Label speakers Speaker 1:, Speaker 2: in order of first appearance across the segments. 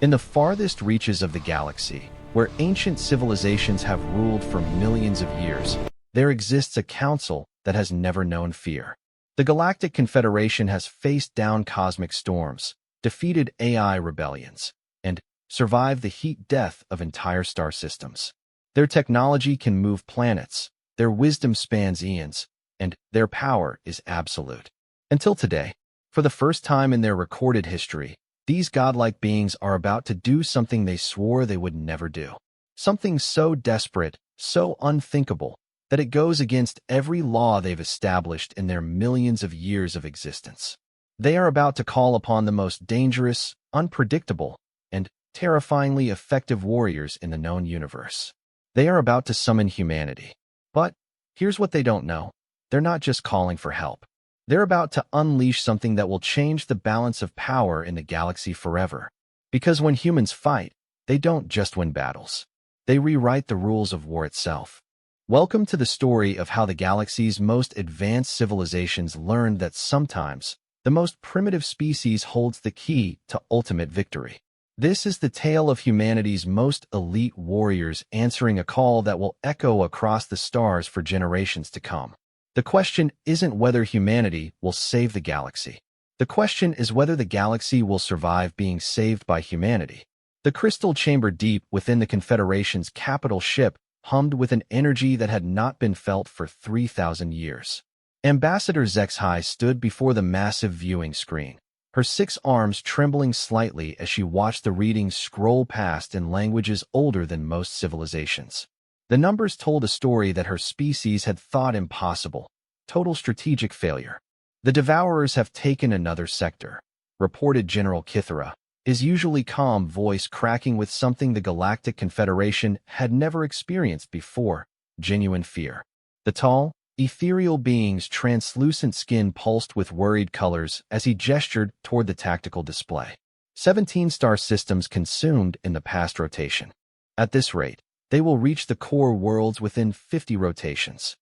Speaker 1: In the farthest reaches of the galaxy, where ancient civilizations have ruled for millions of years, there exists a council that has never known fear. The Galactic Confederation has faced down cosmic storms, defeated AI rebellions, and survived the heat death of entire star systems. Their technology can move planets, their wisdom spans eons, and their power is absolute. Until today, for the first time in their recorded history, these godlike beings are about to do something they swore they would never do. Something so desperate, so unthinkable, that it goes against every law they've established in their millions of years of existence. They are about to call upon the most dangerous, unpredictable, and terrifyingly effective warriors in the known universe. They are about to summon humanity. But here's what they don't know. They're not just calling for help. They're about to unleash something that will change the balance of power in the galaxy forever. Because when humans fight, they don't just win battles. They rewrite the rules of war itself. Welcome to the story of how the galaxy's most advanced civilizations learned that sometimes the most primitive species holds the key to ultimate victory. This is the tale of humanity's most elite warriors answering a call that will echo across the stars for generations to come. The question isn't whether humanity will save the galaxy. The question is whether the galaxy will survive being saved by humanity. The crystal chamber deep within the Confederation's capital ship hummed with an energy that had not been felt for 3,000 years. Ambassador HFY stood before the massive viewing screen, her 6 arms trembling slightly as she watched the readings scroll past in languages older than most civilizations. The numbers told a story that her species had thought impossible: total strategic failure. The Devourers have taken another sector, reported General Kithara, his usually calm voice cracking with something the Galactic Confederation had never experienced before: genuine fear. The tall, ethereal being's translucent skin pulsed with worried colors as he gestured toward the tactical display. 17 star systems consumed in the past rotation. At this rate, they will reach the core worlds within 50 rotations.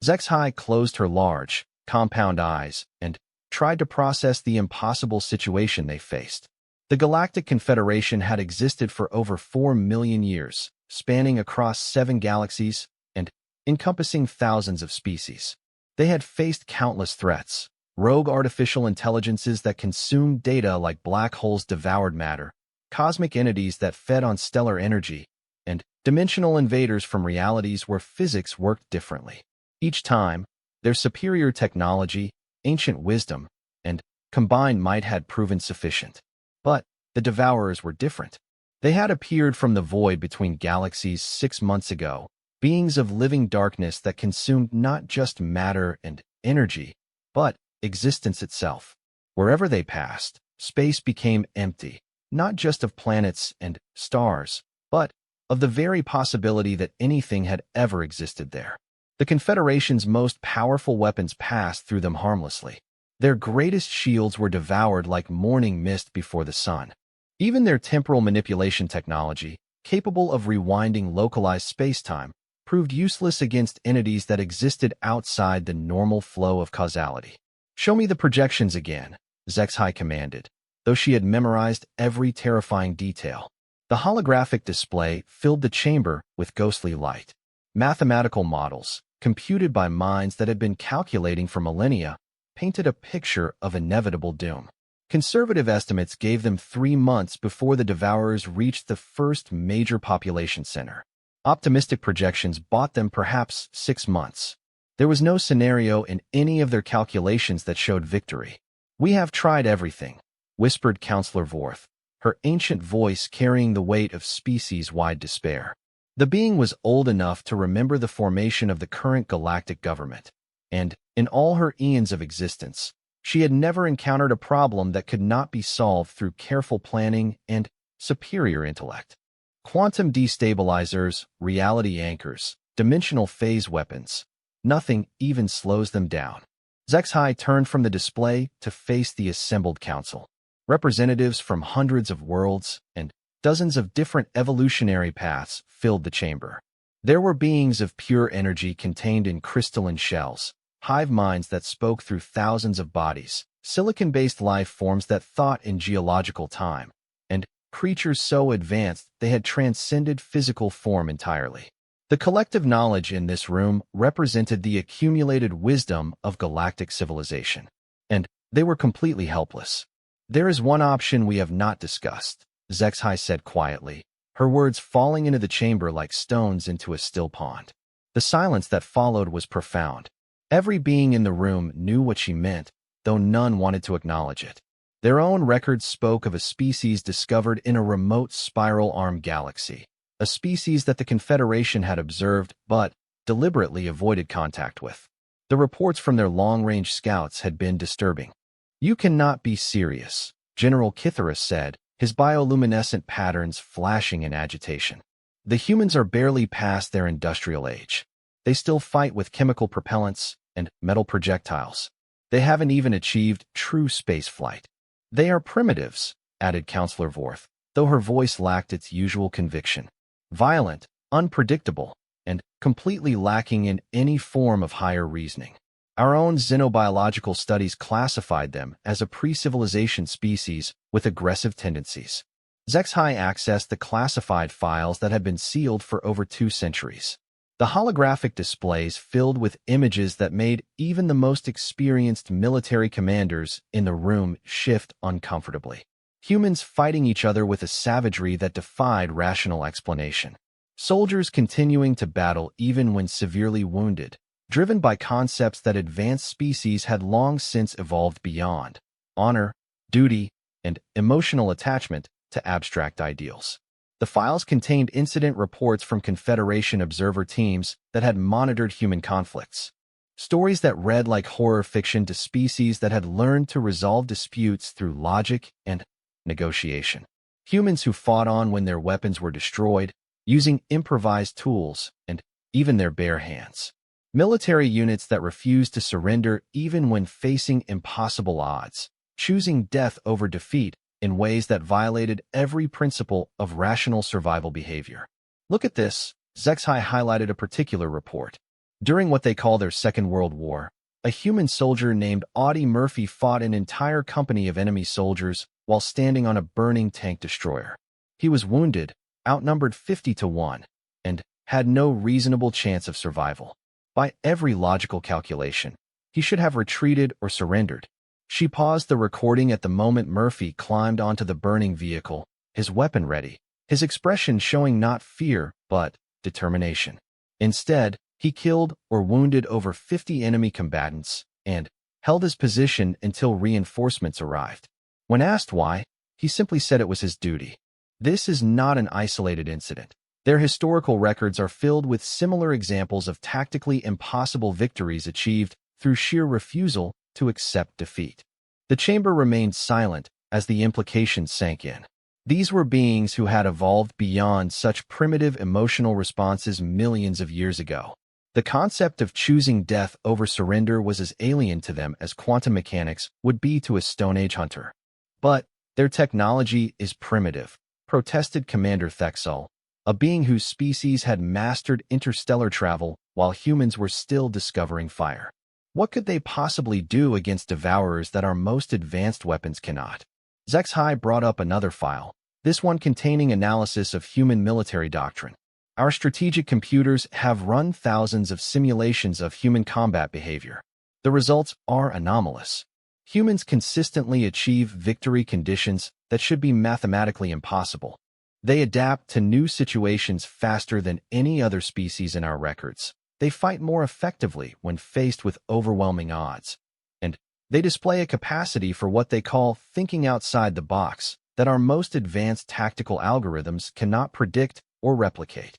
Speaker 1: HFY closed her large, compound eyes and tried to process the impossible situation they faced. The Galactic Confederation had existed for over 4 million years, spanning across 7 galaxies and encompassing thousands of species. They had faced countless threats: rogue artificial intelligences that consumed data like black holes devoured matter, cosmic entities that fed on stellar energy, and dimensional invaders from realities where physics worked differently. Each time, their superior technology, ancient wisdom, and combined might had proven sufficient. But the Devourers were different. They had appeared from the void between galaxies 6 months ago, beings of living darkness that consumed not just matter and energy, but existence itself. Wherever they passed, space became empty, not just of planets and stars, but of the very possibility that anything had ever existed there. The Confederation's most powerful weapons passed through them harmlessly. Their greatest shields were devoured like morning mist before the sun. Even their temporal manipulation technology, capable of rewinding localized space-time, proved useless against entities that existed outside the normal flow of causality. "Show me the projections again," HFY commanded, though she had memorized every terrifying detail. The holographic display filled the chamber with ghostly light. Mathematical models, computed by minds that had been calculating for millennia, painted a picture of inevitable doom. Conservative estimates gave them 3 months before the Devourers reached the first major population center. Optimistic projections bought them perhaps 6 months. There was no scenario in any of their calculations that showed victory. "We have tried everything," whispered Counselor Vorth, her ancient voice carrying the weight of species-wide despair. The being was old enough to remember the formation of the current galactic government, and, in all her eons of existence, she had never encountered a problem that could not be solved through careful planning and superior intellect. Quantum destabilizers, reality anchors, dimensional phase weapons. Nothing even slows them down. HFY turned from the display to face the assembled council. Representatives from hundreds of worlds and dozens of different evolutionary paths filled the chamber. There were beings of pure energy contained in crystalline shells, hive minds that spoke through thousands of bodies, silicon-based life forms that thought in geological time, and creatures so advanced they had transcended physical form entirely. The collective knowledge in this room represented the accumulated wisdom of galactic civilization, and they were completely helpless. "There is one option we have not discussed," Zexhai said quietly, her words falling into the chamber like stones into a still pond. The silence that followed was profound. Every being in the room knew what she meant, though none wanted to acknowledge it. Their own records spoke of a species discovered in a remote spiral-arm galaxy, a species that the Confederation had observed but deliberately avoided contact with. The reports from their long-range scouts had been disturbing. "You cannot be serious," General Kitharus said, his bioluminescent patterns flashing in agitation. "The humans are barely past their industrial age. They still fight with chemical propellants and metal projectiles. They haven't even achieved true space flight." "They are primitives," added Counselor Vorth, though her voice lacked its usual conviction. "Violent, unpredictable, and completely lacking in any form of higher reasoning. Our own xenobiological studies classified them as a pre-civilization species with aggressive tendencies." Zexhai accessed the classified files that had been sealed for over 2 centuries. The holographic displays filled with images that made even the most experienced military commanders in the room shift uncomfortably. Humans fighting each other with a savagery that defied rational explanation. Soldiers continuing to battle even when severely wounded, driven by concepts that advanced species had long since evolved beyond: honor, duty, and emotional attachment to abstract ideals. The files contained incident reports from Confederation observer teams that had monitored human conflicts. Stories that read like horror fiction to species that had learned to resolve disputes through logic and negotiation. Humans who fought on when their weapons were destroyed, using improvised tools and even their bare hands. Military units that refused to surrender even when facing impossible odds, choosing death over defeat in ways that violated every principle of rational survival behavior. "Look at this," Zexhai highlighted a particular report. During what they call their Second World War, a human soldier named Audie Murphy fought an entire company of enemy soldiers while standing on a burning tank destroyer. He was wounded, outnumbered 50-1, and had no reasonable chance of survival. By every logical calculation, he should have retreated or surrendered. She paused the recording at the moment Murphy climbed onto the burning vehicle, his weapon ready, his expression showing not fear but determination. Instead, he killed or wounded over 50 enemy combatants and held his position until reinforcements arrived. When asked why, he simply said it was his duty. This is not an isolated incident. Their historical records are filled with similar examples of tactically impossible victories achieved through sheer refusal to accept defeat. The chamber remained silent as the implications sank in. These were beings who had evolved beyond such primitive emotional responses millions of years ago. The concept of choosing death over surrender was as alien to them as quantum mechanics would be to a Stone Age hunter. "But their technology is primitive," protested Commander Thexel, a being whose species had mastered interstellar travel while humans were still discovering fire. "What could they possibly do against devourers that our most advanced weapons cannot?" Zexhai brought up another file, this one containing analysis of human military doctrine. "Our strategic computers have run thousands of simulations of human combat behavior. The results are anomalous. Humans consistently achieve victory conditions that should be mathematically impossible. They adapt to new situations faster than any other species in our records. They fight more effectively when faced with overwhelming odds. And they display a capacity for what they call thinking outside the box that our most advanced tactical algorithms cannot predict or replicate."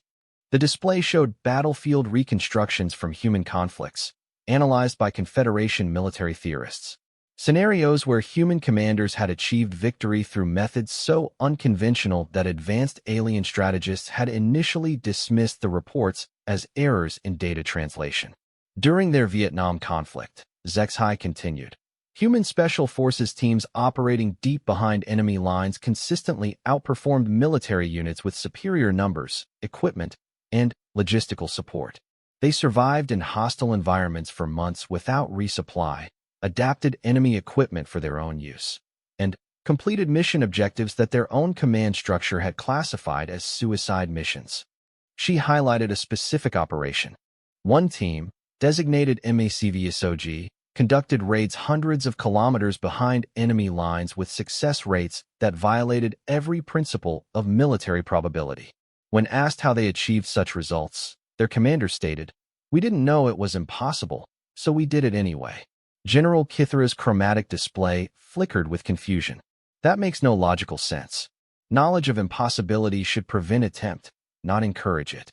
Speaker 1: The display showed battlefield reconstructions from human conflicts, analyzed by Confederation military theorists. Scenarios where human commanders had achieved victory through methods so unconventional that advanced alien strategists had initially dismissed the reports as errors in data translation. During their Vietnam conflict, Zexhai continued, human special forces teams operating deep behind enemy lines consistently outperformed military units with superior numbers, equipment, and logistical support. They survived in hostile environments for months without resupply, adapted enemy equipment for their own use, and completed mission objectives that their own command structure had classified as suicide missions. She highlighted a specific operation. One team, designated MACVSOG, conducted raids hundreds of kilometers behind enemy lines with success rates that violated every principle of military probability. When asked how they achieved such results, their commander stated, "We didn't know it was impossible, so we did it anyway." General Kithra's chromatic display flickered with confusion. That makes no logical sense. Knowledge of impossibility should prevent attempt, not encourage it.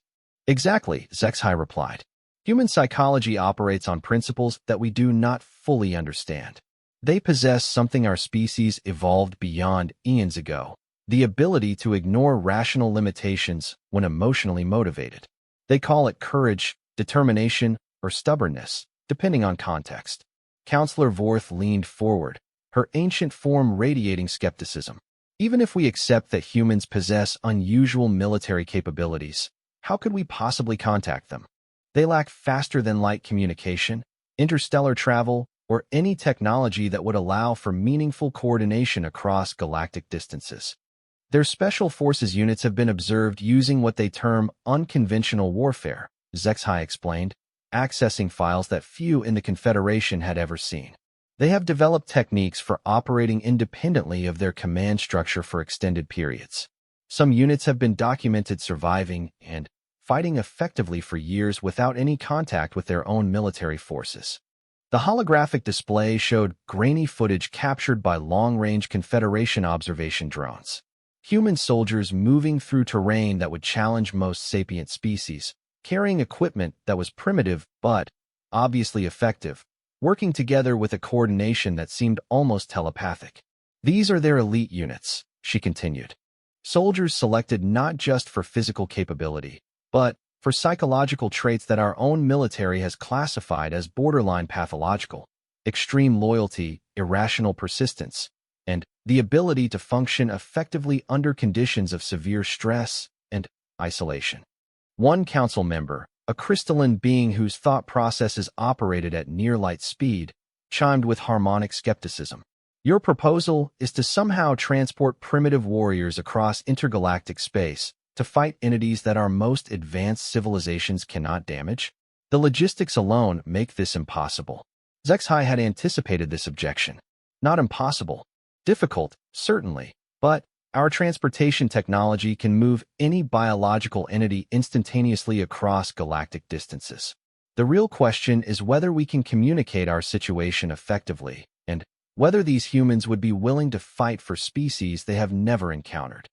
Speaker 1: Exactly, Zexhai replied. Human psychology operates on principles that we do not fully understand. They possess something our species evolved beyond eons ago, the ability to ignore rational limitations when emotionally motivated. They call it courage, determination, or stubbornness, depending on context. Counselor Vorth leaned forward, her ancient form radiating skepticism. Even if we accept that humans possess unusual military capabilities, how could we possibly contact them? They lack faster-than-light communication, interstellar travel, or any technology that would allow for meaningful coordination across galactic distances. Their special forces units have been observed using what they term unconventional warfare, Zexhai explained, accessing files that few in the Confederation had ever seen. They have developed techniques for operating independently of their command structure for extended periods. Some units have been documented surviving and fighting effectively for years without any contact with their own military forces. The holographic display showed grainy footage captured by long-range Confederation observation drones. Human soldiers moving through terrain that would challenge most sapient species, carrying equipment that was primitive but obviously effective, working together with a coordination that seemed almost telepathic. These are their elite units, she continued. Soldiers selected not just for physical capability, but for psychological traits that our own military has classified as borderline pathological: extreme loyalty, irrational persistence, and the ability to function effectively under conditions of severe stress and isolation. One council member, a crystalline being whose thought processes operated at near-light speed, chimed with harmonic skepticism. Your proposal is to somehow transport primitive warriors across intergalactic space to fight entities that our most advanced civilizations cannot damage? The logistics alone make this impossible. Zexhai had anticipated this objection. Not impossible. Difficult, certainly, but our transportation technology can move any biological entity instantaneously across galactic distances. The real question is whether we can communicate our situation effectively, and whether these humans would be willing to fight for species they have never encountered.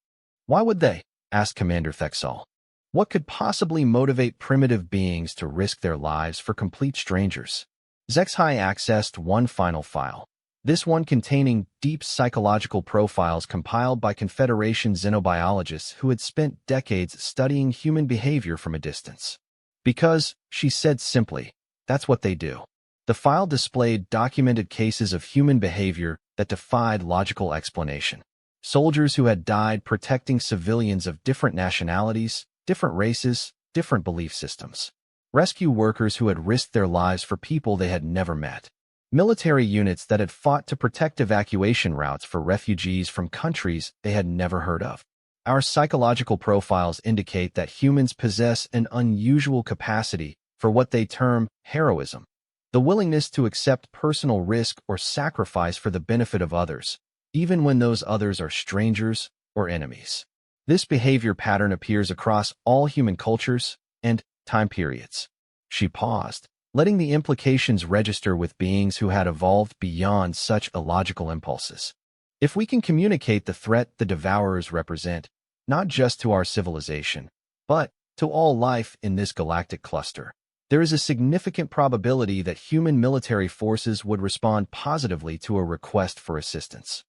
Speaker 1: Why would they? Asked Commander Thexal. What could possibly motivate primitive beings to risk their lives for complete strangers? Zexhai accessed one final file, this one containing deep psychological profiles compiled by Confederation xenobiologists who had spent decades studying human behavior from a distance. Because, she said simply, that's what they do. The file displayed documented cases of human behavior that defied logical explanation. Soldiers who had died protecting civilians of different nationalities, different races, different belief systems. Rescue workers who had risked their lives for people they had never met. Military units that had fought to protect evacuation routes for refugees from countries they had never heard of. Our psychological profiles indicate that humans possess an unusual capacity for what they term heroism, the willingness to accept personal risk or sacrifice for the benefit of others, even when those others are strangers or enemies. This behavior pattern appears across all human cultures and time periods. She paused, letting the implications register with beings who had evolved beyond such illogical impulses. If we can communicate the threat the Devourers represent, not just to our civilization, but to all life in this galactic cluster, there is a significant probability that human military forces would respond positively to a request for assistance.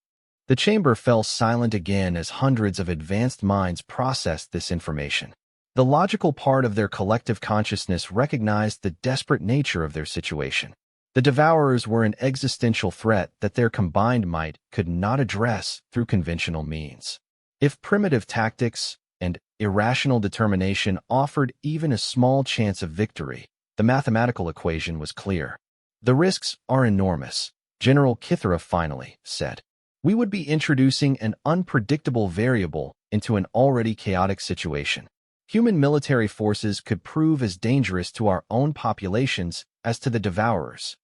Speaker 1: The chamber fell silent again as hundreds of advanced minds processed this information. The logical part of their collective consciousness recognized the desperate nature of their situation. The Devourers were an existential threat that their combined might could not address through conventional means. If primitive tactics and irrational determination offered even a small chance of victory, the mathematical equation was clear. The risks are enormous, General Kithra finally said. We would be introducing an unpredictable variable into an already chaotic situation. Human military forces could prove as dangerous to our own populations as to the Devourers.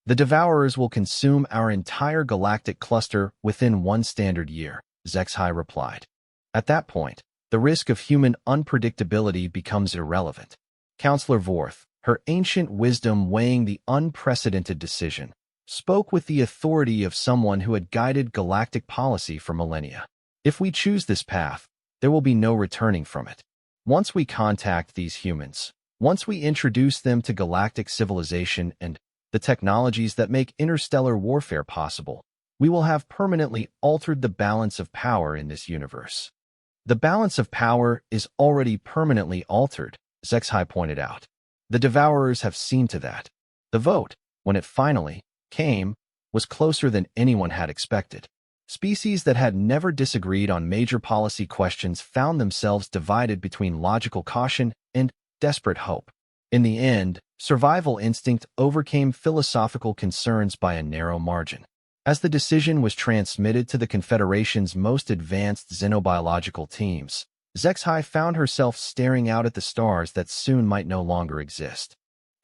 Speaker 1: The Devourers will consume our entire galactic cluster within 1 standard year, HFY replied. At that point, the risk of human unpredictability becomes irrelevant. Counselor Vorth, her ancient wisdom weighing the unprecedented decision, spoke with the authority of someone who had guided galactic policy for millennia. If we choose this path, there will be no returning from it. Once we contact these humans, once we introduce them to galactic civilization and the technologies that make interstellar warfare possible, we will have permanently altered the balance of power in this universe. The balance of power is already permanently altered, HFY pointed out. The Devourers have seen to that. The vote, when it finally came, was closer than anyone had expected. Species that had never disagreed on major policy questions found themselves divided between logical caution and desperate hope. In the end, survival instinct overcame philosophical concerns by a narrow margin. As the decision was transmitted to the Confederation's most advanced xenobiological teams, HFY found herself staring out at the stars that soon might no longer exist.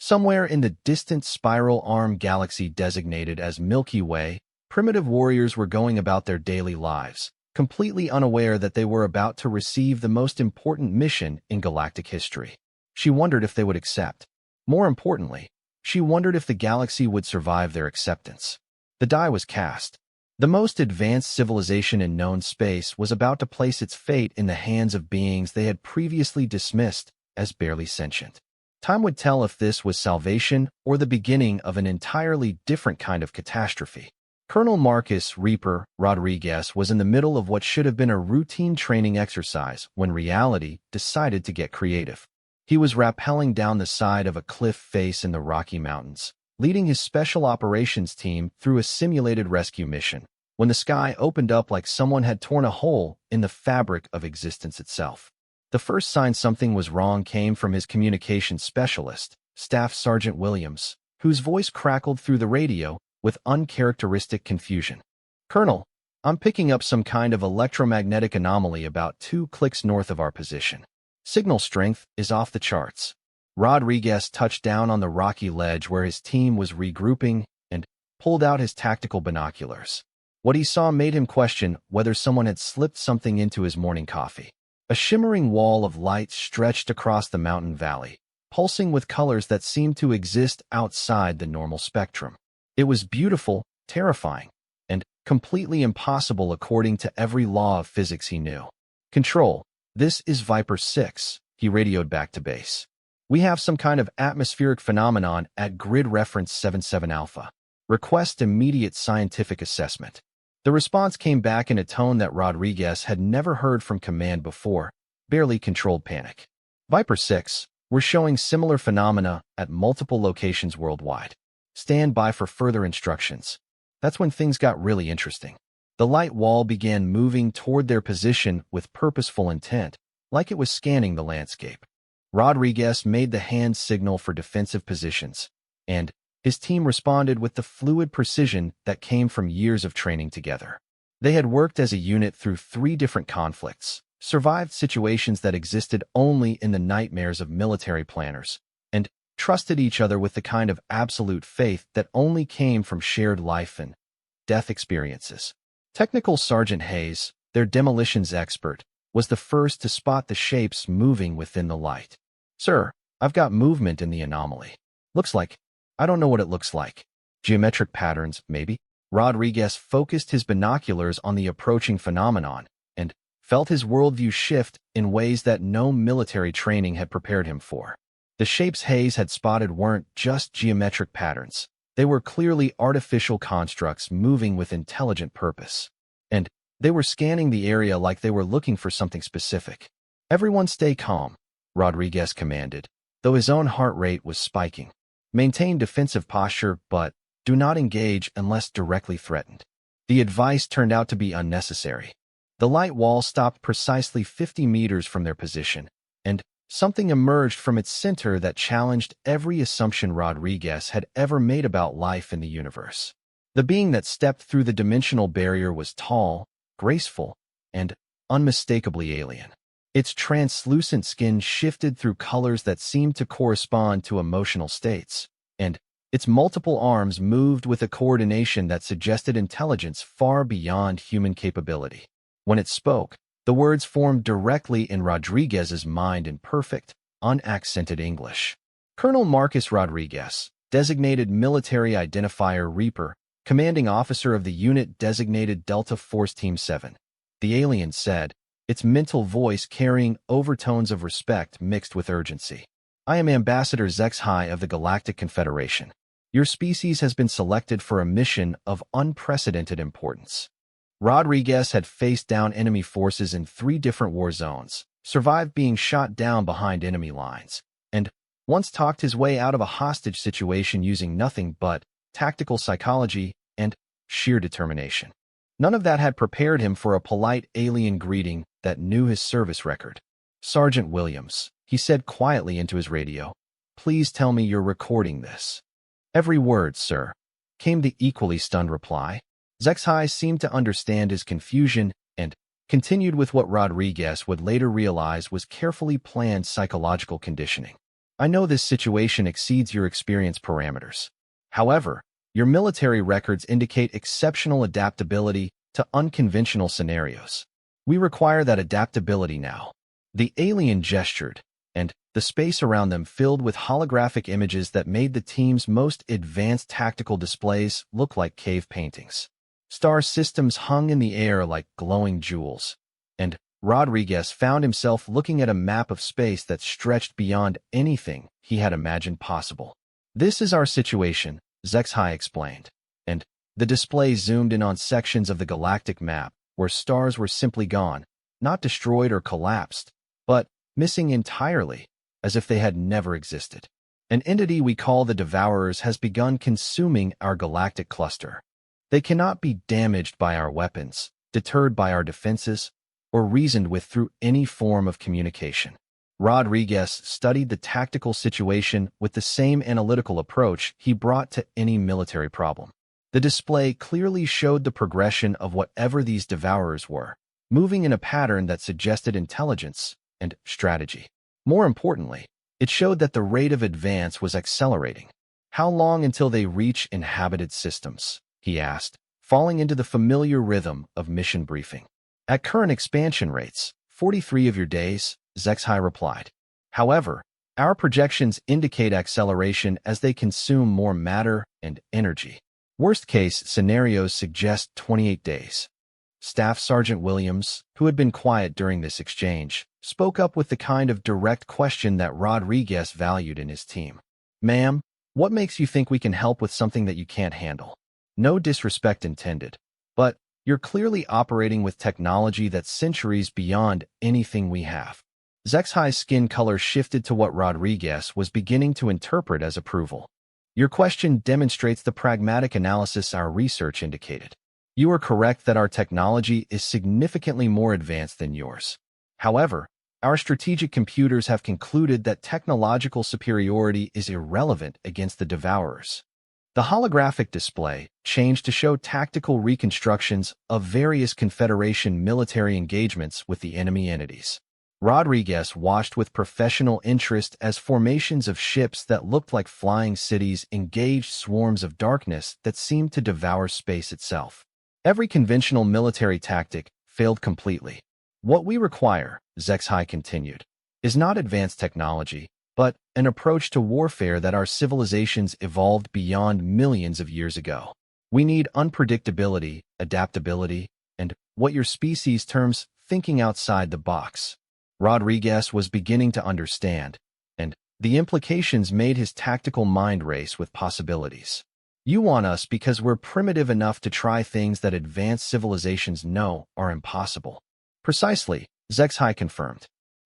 Speaker 1: Somewhere in the distant spiral arm galaxy designated as Milky Way, primitive warriors were going about their daily lives, completely unaware that they were about to receive the most important mission in galactic history. She wondered if they would accept. More importantly, she wondered if the galaxy would survive their acceptance. The die was cast. The most advanced civilization in known space was about to place its fate in the hands of beings they had previously dismissed as barely sentient. Time would tell if this was salvation or the beginning of an entirely different kind of catastrophe. Colonel Marcus Reaper Rodriguez was in the middle of what should have been a routine training exercise when reality decided to get creative. He was rappelling down the side of a cliff face in the Rocky Mountains, leading his special operations team through a simulated rescue mission, when the sky opened up like someone had torn a hole in the fabric of existence itself. The first sign something was wrong came from his communications specialist, Staff Sergeant Williams, whose voice crackled through the radio with uncharacteristic confusion. "Colonel, I'm picking up some kind of electromagnetic anomaly about 2 clicks north of our position. Signal strength is off the charts." Rodriguez touched down on the rocky ledge where his team was regrouping and pulled out his tactical binoculars. What he saw made him question whether someone had slipped something into his morning coffee. A shimmering wall of light stretched across the mountain valley, pulsing with colors that seemed to exist outside the normal spectrum. It was beautiful, terrifying, and completely impossible according to every law of physics he knew. "Control, this is Viper 6, he radioed back to base. "We have some kind of atmospheric phenomenon at grid reference 77 Alpha. Request immediate scientific assessment." The response came back in a tone that Rodriguez had never heard from command before, barely controlled panic. "Viper 6, we're showing similar phenomena at multiple locations worldwide. Stand by for further instructions." That's when things got really interesting. The light wall began moving toward their position with purposeful intent, like it was scanning the landscape. Rodriguez made the hand signal for defensive positions, and his team responded with the fluid precision that came from years of training together. They had worked as a unit through 3 different conflicts, survived situations that existed only in the nightmares of military planners, and trusted each other with the kind of absolute faith that only came from shared life and death experiences. Technical Sergeant Hayes, their demolitions expert, was the first to spot the shapes moving within the light. "Sir, I've got movement in the anomaly. Looks like, I don't know what it looks like. Geometric patterns, maybe?" Rodriguez focused his binoculars on the approaching phenomenon and felt his worldview shift in ways that no military training had prepared him for. The shapes Hayes had spotted weren't just geometric patterns. They were clearly artificial constructs moving with intelligent purpose. And they were scanning the area like they were looking for something specific. "Everyone stay calm," Rodriguez commanded, though his own heart rate was spiking. "Maintain defensive posture, but do not engage unless directly threatened." The advice turned out to be unnecessary. The light wall stopped precisely 50 meters from their position, and something emerged from its center that challenged every assumption Rodriguez had ever made about life in the universe. The being that stepped through the dimensional barrier was tall, graceful, and unmistakably alien. Its translucent skin shifted through colors that seemed to correspond to emotional states, and its multiple arms moved with a coordination that suggested intelligence far beyond human capability. When it spoke, the words formed directly in Rodriguez's mind in perfect, unaccented English. Colonel Marcus Rodriguez, designated military identifier Reaper, commanding officer of the unit designated Delta Force Team 7. The alien said, its mental voice carrying overtones of respect mixed with urgency. I am Ambassador HFY of the Galactic Confederation. Your species has been selected for a mission of unprecedented importance. Rodriguez had faced down enemy forces in 3 different war zones, survived being shot down behind enemy lines, and once talked his way out of a hostage situation using nothing but tactical psychology and sheer determination. None of that had prepared him for a polite alien greeting that knew his service record. Sergeant Williams, he said quietly into his radio, please tell me you're recording this. Every word, sir, came the equally stunned reply. HFY seemed to understand his confusion and continued with what Rodriguez would later realize was carefully planned psychological conditioning. I know this situation exceeds your experience parameters. However, your military records indicate exceptional adaptability to unconventional scenarios. We require that adaptability now. The alien gestured, and the space around them filled with holographic images that made the team's most advanced tactical displays look like cave paintings. Star systems hung in the air like glowing jewels, and Rodriguez found himself looking at a map of space that stretched beyond anything he had imagined possible. This is our situation, HFY explained, and the display zoomed in on sections of the galactic map where stars were simply gone, not destroyed or collapsed, but missing entirely, as if they had never existed. An entity we call the Devourers has begun consuming our galactic cluster. They cannot be damaged by our weapons, deterred by our defenses, or reasoned with through any form of communication. Rodriguez studied the tactical situation with the same analytical approach he brought to any military problem. The display clearly showed the progression of whatever these Devourers were, moving in a pattern that suggested intelligence and strategy. More importantly, it showed that the rate of advance was accelerating. How long until they reach inhabited systems? He asked, falling into the familiar rhythm of mission briefing. At current expansion rates, 43 of your days, HFY replied. However, our projections indicate acceleration as they consume more matter and energy. Worst-case scenarios suggest 28 days. Staff Sergeant Williams, who had been quiet during this exchange, spoke up with the kind of direct question that Rodriguez valued in his team. Ma'am, what makes you think we can help with something that you can't handle? No disrespect intended, but you're clearly operating with technology that's centuries beyond anything we have. HFY's skin color shifted to what Rodriguez was beginning to interpret as approval. Your question demonstrates the pragmatic analysis our research indicated. You are correct that our technology is significantly more advanced than yours. However, our strategic computers have concluded that technological superiority is irrelevant against the Devourers. The holographic display changed to show tactical reconstructions of various Confederation military engagements with the enemy entities. Rodriguez watched with professional interest as formations of ships that looked like flying cities engaged swarms of darkness that seemed to devour space itself. Every conventional military tactic failed completely. What we require, HFY continued, is not advanced technology, but an approach to warfare that our civilizations evolved beyond millions of years ago. We need unpredictability, adaptability, and what your species terms thinking outside the box. Rodriguez was beginning to understand, and the implications made his tactical mind race with possibilities. You want us because we're primitive enough to try things that advanced civilizations know are impossible. Precisely, HFY confirmed.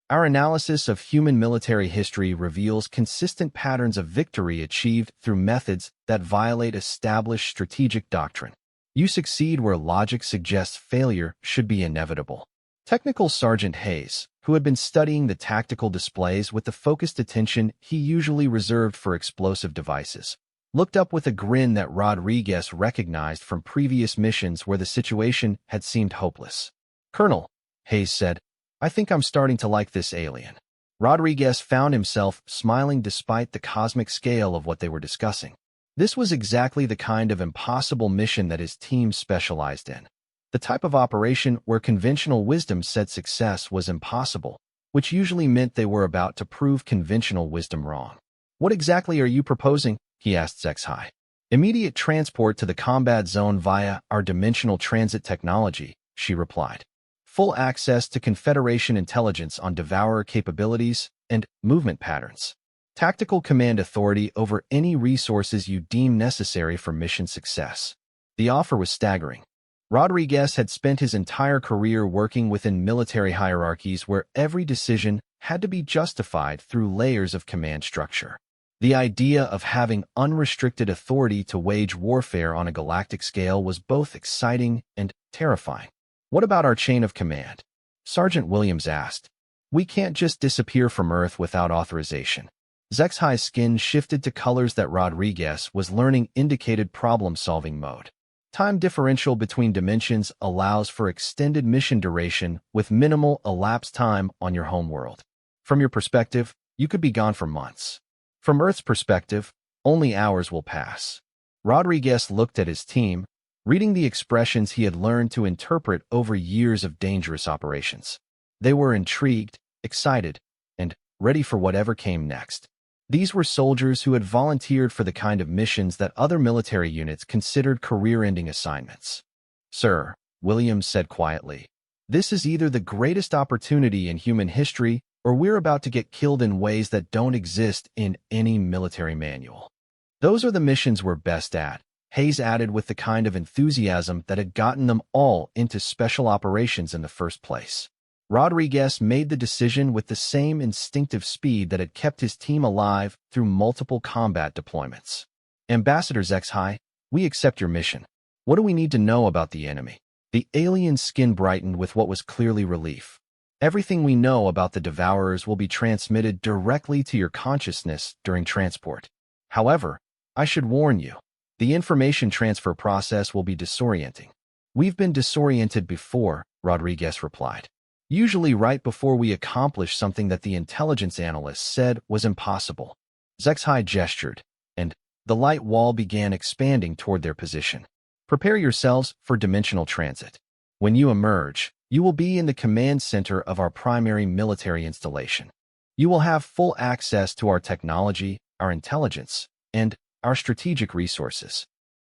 Speaker 1: Our analysis of human military history reveals consistent patterns of victory achieved through methods that violate established strategic doctrine. You succeed where logic suggests failure should be inevitable. Technical Sergeant Hayes, who had been studying the tactical displays with the focused attention he usually reserved for explosive devices, looked up with a grin that Rodriguez recognized from previous missions where the situation had seemed hopeless. "Colonel," Hayes said, "I think I'm starting to like this alien." Rodriguez found himself smiling despite the cosmic scale of what they were discussing. This was exactly the kind of impossible mission that his team specialized in. The type of operation where conventional wisdom said success was impossible, which usually meant they were about to prove conventional wisdom wrong. "What exactly are you proposing?" he asked Zexhai. "Immediate transport to the combat zone via our dimensional transit technology," she replied. "Full access to Confederation intelligence on Devourer capabilities and movement patterns. Tactical command authority over any resources you deem necessary for mission success." The offer was staggering. Rodriguez had spent his entire career working within military hierarchies where every decision had to be justified through layers of command structure. The idea of having unrestricted authority to wage warfare on a galactic scale was both exciting and terrifying. "What about our chain of command?" Sergeant Williams asked. "We can't just disappear from Earth without authorization." Zexhai's skin shifted to colors that Rodriguez was learning indicated problem-solving mode. Time differential between dimensions allows for extended mission duration with minimal elapsed time on your homeworld. From your perspective, you could be gone for months. From Earth's perspective, only hours will pass. Rodriguez looked at his team, reading the expressions he had learned to interpret over years of dangerous operations. They were intrigued, excited, and ready for whatever came next. These were soldiers who had volunteered for the kind of missions that other military units considered career-ending assignments. "Sir," Williams said quietly, "this is either the greatest opportunity in human history or we're about to get killed in ways that don't exist in any military manual." "Those are the missions we're best at," Hayes added with the kind of enthusiasm that had gotten them all into special operations in the first place. Rodriguez made the decision with the same instinctive speed that had kept his team alive through multiple combat deployments. "Ambassador Zexhai, we accept your mission. What do we need to know about the enemy?" The alien's skin brightened with what was clearly relief. "Everything we know about the Devourers will be transmitted directly to your consciousness during transport. However, I should warn you, the information transfer process will be disorienting." "We've been disoriented before," Rodriguez replied. "Usually right before we accomplish something that the intelligence analysts said was impossible." Zexhai gestured, and the light wall began expanding toward their position. "Prepare yourselves for dimensional transit. When you emerge, you will be in the command center of our primary military installation. You will have full access to our technology, our intelligence, and our strategic resources."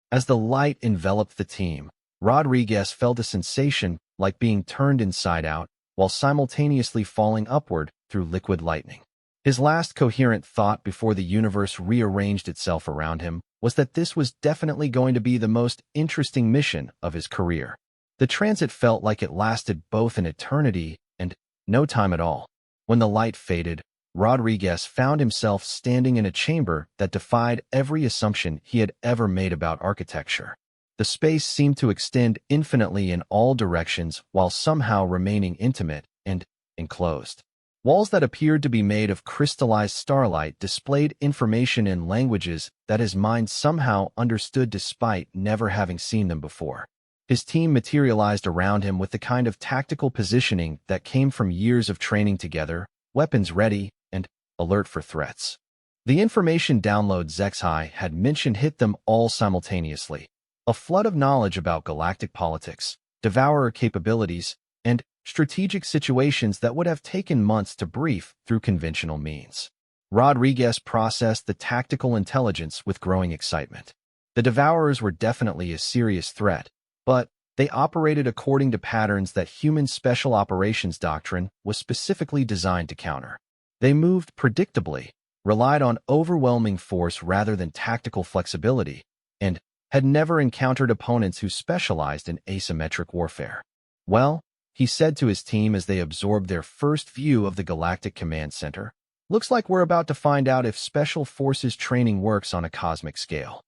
Speaker 1: As the light enveloped the team, Rodriguez felt a sensation like being turned inside out, while simultaneously falling upward through liquid lightning. His last coherent thought before the universe rearranged itself around him was that this was definitely going to be the most interesting mission of his career. The transit felt like it lasted both an eternity and no time at all. When the light faded, Rodriguez found himself standing in a chamber that defied every assumption he had ever made about architecture. The space seemed to extend infinitely in all directions while somehow remaining intimate and enclosed. Walls that appeared to be made of crystallized starlight displayed information in languages that his mind somehow understood despite never having seen them before. His team materialized around him with the kind of tactical positioning that came from years of training together, weapons ready, and alert for threats. The information download Zexhai had mentioned hit them all simultaneously. A flood of knowledge about galactic politics, devourer capabilities, and strategic situations that would have taken months to brief through conventional means. Rodriguez processed the tactical intelligence with growing excitement. The Devourers were definitely a serious threat, but they operated according to patterns that human special operations doctrine was specifically designed to counter. They moved predictably, relied on overwhelming force rather than tactical flexibility, and had never encountered opponents who specialized in asymmetric warfare. "Well," he said to his team as they absorbed their first view of the Galactic Command Center, "looks like we're about to find out if Special Forces training works on a cosmic scale."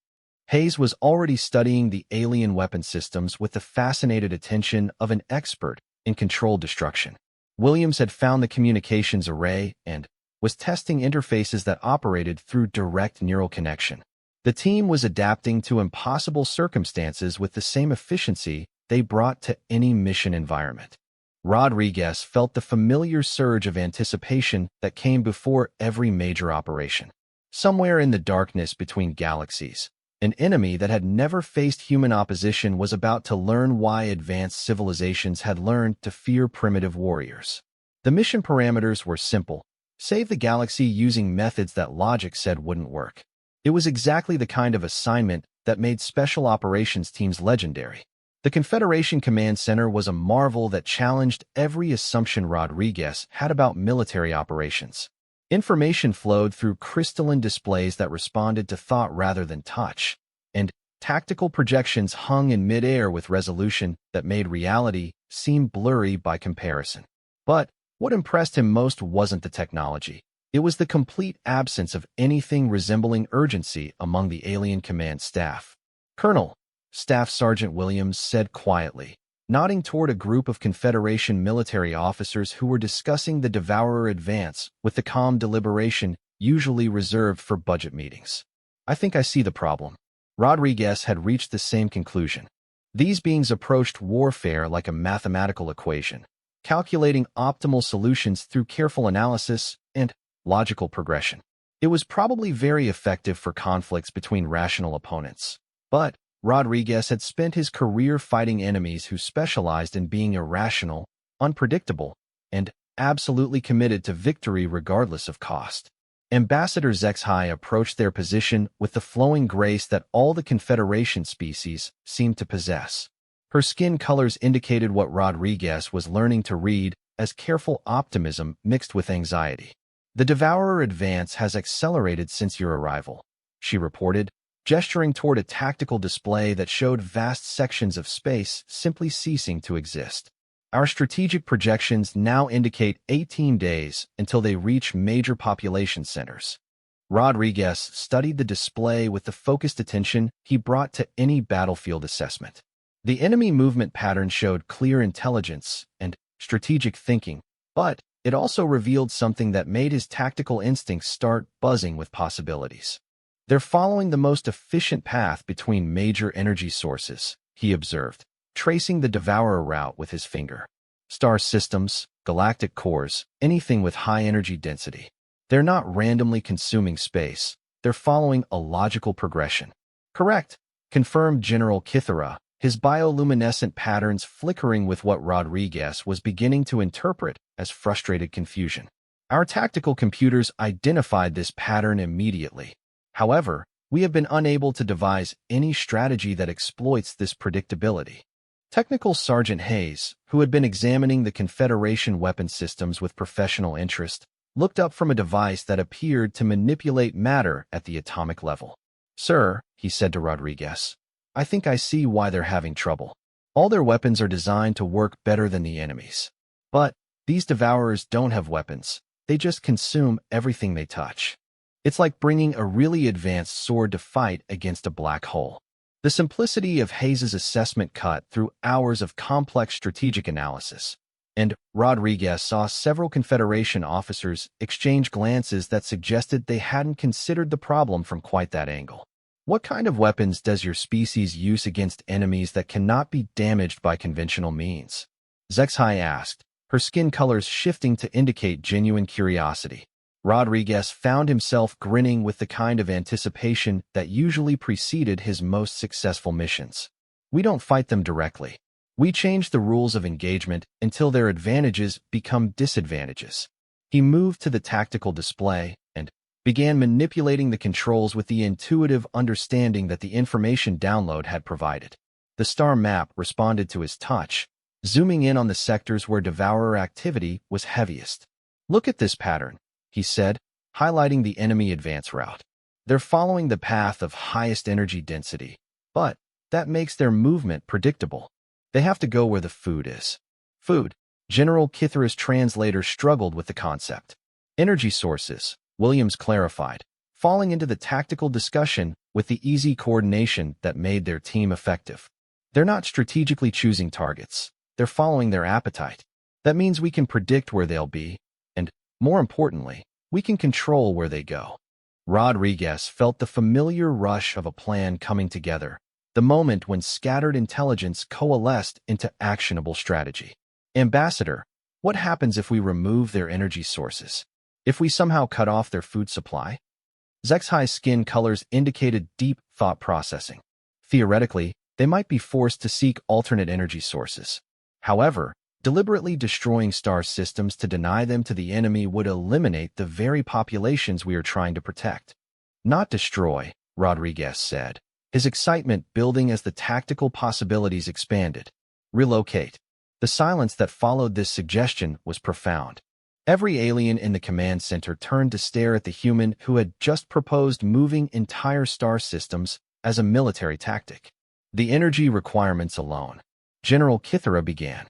Speaker 1: Hayes was already studying the alien weapon systems with the fascinated attention of an expert in controlled destruction. Williams had found the communications array and was testing interfaces that operated through direct neural connection. The team was adapting to impossible circumstances with the same efficiency they brought to any mission environment. Rodriguez felt the familiar surge of anticipation that came before every major operation. Somewhere in the darkness between galaxies, an enemy that had never faced human opposition was about to learn why advanced civilizations had learned to fear primitive warriors. The mission parameters were simple: save the galaxy using methods that logic said wouldn't work. It was exactly the kind of assignment that made special operations teams legendary. The Confederation Command Center was a marvel that challenged every assumption Rodriguez had about military operations. Information flowed through crystalline displays that responded to thought rather than touch, and tactical projections hung in midair with resolution that made reality seem blurry by comparison. But what impressed him most wasn't the technology. It was the complete absence of anything resembling urgency among the alien command staff. "Colonel," Staff Sergeant Williams said quietly, nodding toward a group of Confederation military officers who were discussing the Devourer advance with the calm deliberation usually reserved for budget meetings. "I think I see the problem." Rodriguez had reached the same conclusion. These beings approached warfare like a mathematical equation, calculating optimal solutions through careful analysis and logical progression. It was probably very effective for conflicts between rational opponents. But Rodriguez had spent his career fighting enemies who specialized in being irrational, unpredictable, and absolutely committed to victory regardless of cost. Ambassador HFY approached their position with the flowing grace that all the Confederation species seemed to possess. Her skin colors indicated what Rodriguez was learning to read as careful optimism mixed with anxiety. "The Devourer advance has accelerated since your arrival," she reported, gesturing toward a tactical display that showed vast sections of space simply ceasing to exist. "Our strategic projections now indicate 18 days until they reach major population centers." Rodriguez studied the display with the focused attention he brought to any battlefield assessment. The enemy movement pattern showed clear intelligence and strategic thinking, but it also revealed something that made his tactical instincts start buzzing with possibilities. "They're following the most efficient path between major energy sources," he observed, tracing the Devourer route with his finger. "Star systems, galactic cores, anything with high energy density. They're not randomly consuming space. They're following a logical progression." "Correct," confirmed General Kithara, his bioluminescent patterns flickering with what Rodriguez was beginning to interpret as frustrated confusion. "Our tactical computers identified this pattern immediately. However, we have been unable to devise any strategy that exploits this predictability." Technical Sergeant Hayes, who had been examining the Confederation weapon systems with professional interest, looked up from a device that appeared to manipulate matter at the atomic level. "Sir," he said to Rodriguez, "I think I see why they're having trouble. All their weapons are designed to work better than the enemy's. But these Devourers don't have weapons. They just consume everything they touch. It's like bringing a really advanced sword to fight against a black hole." The simplicity of Hayes's assessment cut through hours of complex strategic analysis, and Rodriguez saw several Confederation officers exchange glances that suggested they hadn't considered the problem from quite that angle. "What kind of weapons does your species use against enemies that cannot be damaged by conventional means?" HFY asked, her skin colors shifting to indicate genuine curiosity. Rodriguez found himself grinning with the kind of anticipation that usually preceded his most successful missions. "We don't fight them directly. We change the rules of engagement until their advantages become disadvantages." He moved to the tactical display and began manipulating the controls with the intuitive understanding that the information download had provided. The star map responded to his touch, zooming in on the sectors where Devourer activity was heaviest. "Look at this pattern," he said, highlighting the enemy advance route. "They're following the path of highest energy density, but that makes their movement predictable. They have to go where the food is." "Food?" General Kithara's translator struggled with the concept. "Energy sources," Williams clarified, falling into the tactical discussion with the easy coordination that made their team effective. "They're not strategically choosing targets. They're following their appetite. That means we can predict where they'll be, and more importantly, we can control where they go." Rodriguez felt the familiar rush of a plan coming together, the moment when scattered intelligence coalesced into actionable strategy. Ambassador, what happens if we remove their energy sources? If we somehow cut off their food supply? Zexai's skin colors indicated deep thought processing. Theoretically, they might be forced to seek alternate energy sources. However, deliberately destroying star systems to deny them to the enemy would eliminate the very populations we are trying to protect. Not destroy, Rodriguez said, his excitement building as the tactical possibilities expanded. Relocate. The silence that followed this suggestion was profound. Every alien in the command center turned to stare at the human who had just proposed moving entire star systems as a military tactic. The energy requirements alone, General Kithara began,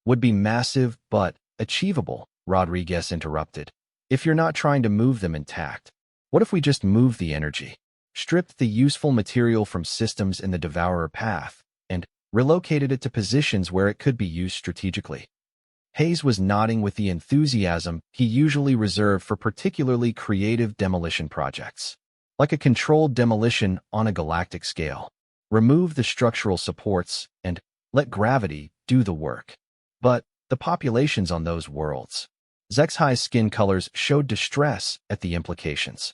Speaker 1: would be massive but achievable, Rodriguez interrupted. If you're not trying to move them intact, what if we just move the energy, stripped the useful material from systems in the Devourer path, and relocated it to positions where it could be used strategically? Hayes was nodding with the enthusiasm he usually reserved for particularly creative demolition projects. Like a controlled demolition on a galactic scale. Remove the structural supports and let gravity do the work. But the populations on those worlds. Zexai's skin colors showed distress at the implications.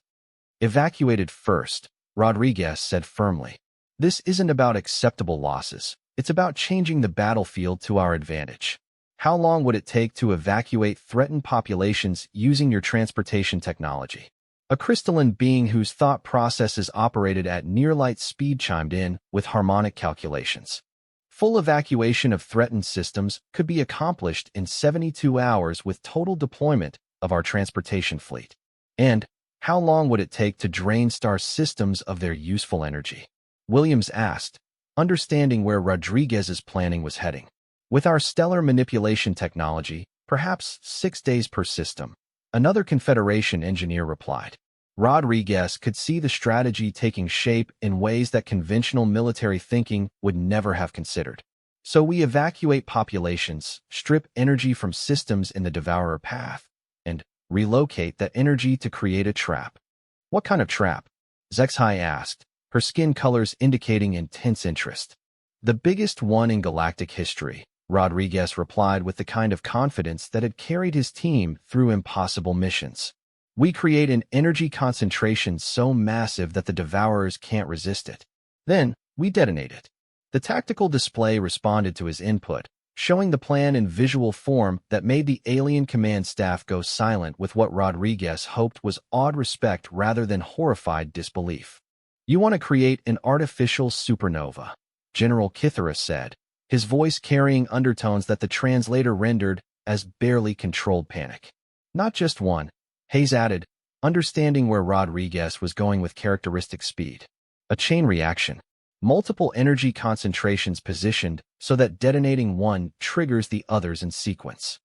Speaker 1: Evacuated first, Rodriguez said firmly. This isn't about acceptable losses. It's about changing the battlefield to our advantage. How long would it take to evacuate threatened populations using your transportation technology? A crystalline being whose thought processes operated at near-light speed chimed in with harmonic calculations. Full evacuation of threatened systems could be accomplished in 72 hours with total deployment of our transportation fleet. And how long would it take to drain star systems of their useful energy? Williams asked, understanding where Rodriguez's planning was heading. With our stellar manipulation technology, perhaps 6 days per system, another Confederation engineer replied. Rodriguez could see the strategy taking shape in ways that conventional military thinking would never have considered. So we evacuate populations, strip energy from systems in the Devourer path, and relocate that energy to create a trap. What kind of trap? Zexai asked, her skin colors indicating intense interest. The biggest one in galactic history, Rodriguez replied with the kind of confidence that had carried his team through impossible missions. We create an energy concentration so massive that the Devourers can't resist it. Then, we detonate it. The tactical display responded to his input, showing the plan in visual form that made the alien command staff go silent with what Rodriguez hoped was awed respect rather than horrified disbelief. You want to create an artificial supernova, General Kithara said, his voice carrying undertones that the translator rendered as barely controlled panic. Not just one, Hayes added, understanding where Rodriguez was going with characteristic speed. A chain reaction. Multiple energy concentrations positioned so that detonating one triggers the others in sequence.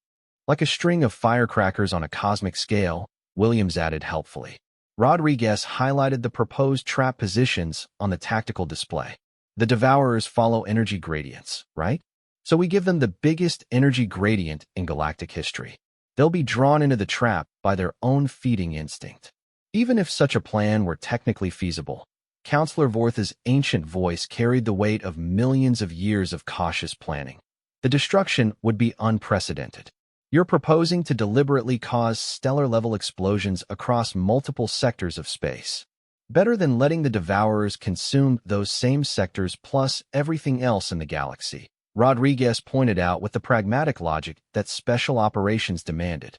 Speaker 1: Like a string of firecrackers on a cosmic scale, Williams added helpfully. Rodriguez highlighted the proposed trap positions on the tactical display. The Devourers follow energy gradients, right? So we give them the biggest energy gradient in galactic history. They'll be drawn into the trap by their own feeding instinct. Even if such a plan were technically feasible, Counselor Vorth's ancient voice carried the weight of millions of years of cautious planning. The destruction would be unprecedented. You're proposing to deliberately cause stellar-level explosions across multiple sectors of space. Better than letting the Devourers consume those same sectors plus everything else in the galaxy, Rodriguez pointed out with the pragmatic logic that special operations demanded.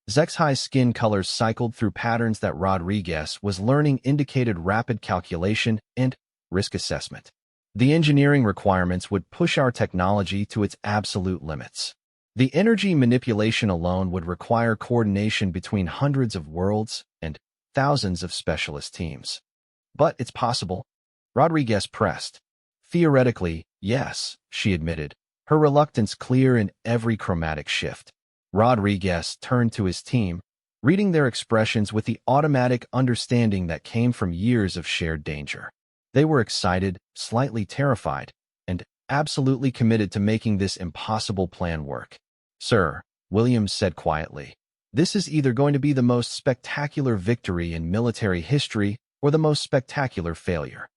Speaker 1: Zexai's skin colors cycled through patterns that Rodriguez was learning indicated rapid calculation and risk assessment. The engineering requirements would push our technology to its absolute limits. The energy manipulation alone would require coordination between hundreds of worlds and thousands of specialist teams. But it's possible. Rodriguez pressed. Theoretically, yes, she admitted, her reluctance clear in every chromatic shift. Rodriguez turned to his team, reading their expressions with the automatic understanding that came from years of shared danger. They were excited, slightly terrified, and absolutely committed to making this impossible plan work. Sir, Williams said quietly, This is either going to be the most spectacular victory in military history or the most spectacular failure.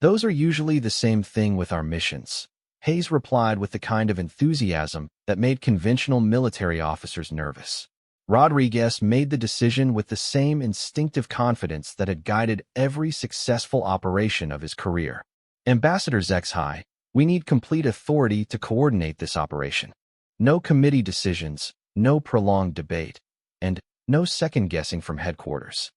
Speaker 1: Those are usually the same thing with our missions. Hayes replied with the kind of enthusiasm that made conventional military officers nervous. Rodriguez made the decision with the same instinctive confidence that had guided every successful operation of his career. Ambassador HFY, we need complete authority to coordinate this operation. No committee decisions, no prolonged debate, and no second-guessing from headquarters.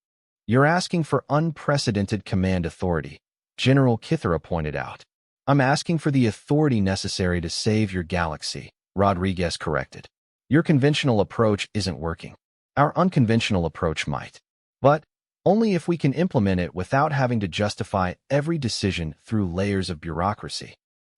Speaker 1: You're asking for unprecedented command authority, General Kithera pointed out. I'm asking for the authority necessary to save your galaxy, Rodriguez corrected. Your conventional approach isn't working. Our unconventional approach might. But only if we can implement it without having to justify every decision through layers of bureaucracy.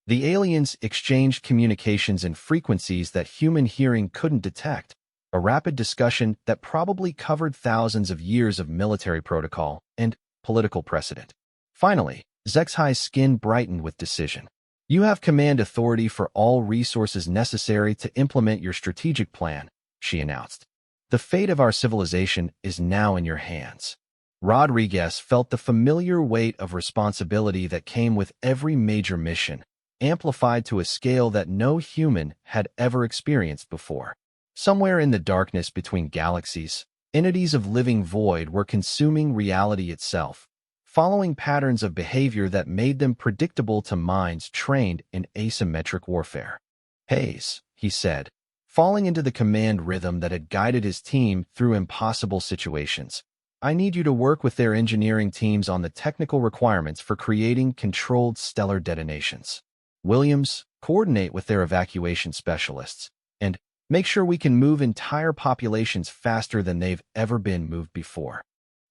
Speaker 1: The aliens exchanged communications in frequencies that human hearing couldn't detect, a rapid discussion that probably covered thousands of years of military protocol and political precedent. Finally, HFY's skin brightened with decision. You have command authority for all resources necessary to implement your strategic plan, she announced. The fate of our civilization is now in your hands. Rodriguez felt the familiar weight of responsibility that came with every major mission, amplified to a scale that no human had ever experienced before. Somewhere in the darkness between galaxies, entities of living void were consuming reality itself, following patterns of behavior that made them predictable to minds trained in asymmetric warfare. Hayes, he said, falling into the command rhythm that had guided his team through impossible situations. I need you to work with their engineering teams on the technical requirements for creating controlled stellar detonations. Williams, coordinate with their evacuation specialists, and make sure we can move entire populations faster than they've ever been moved before.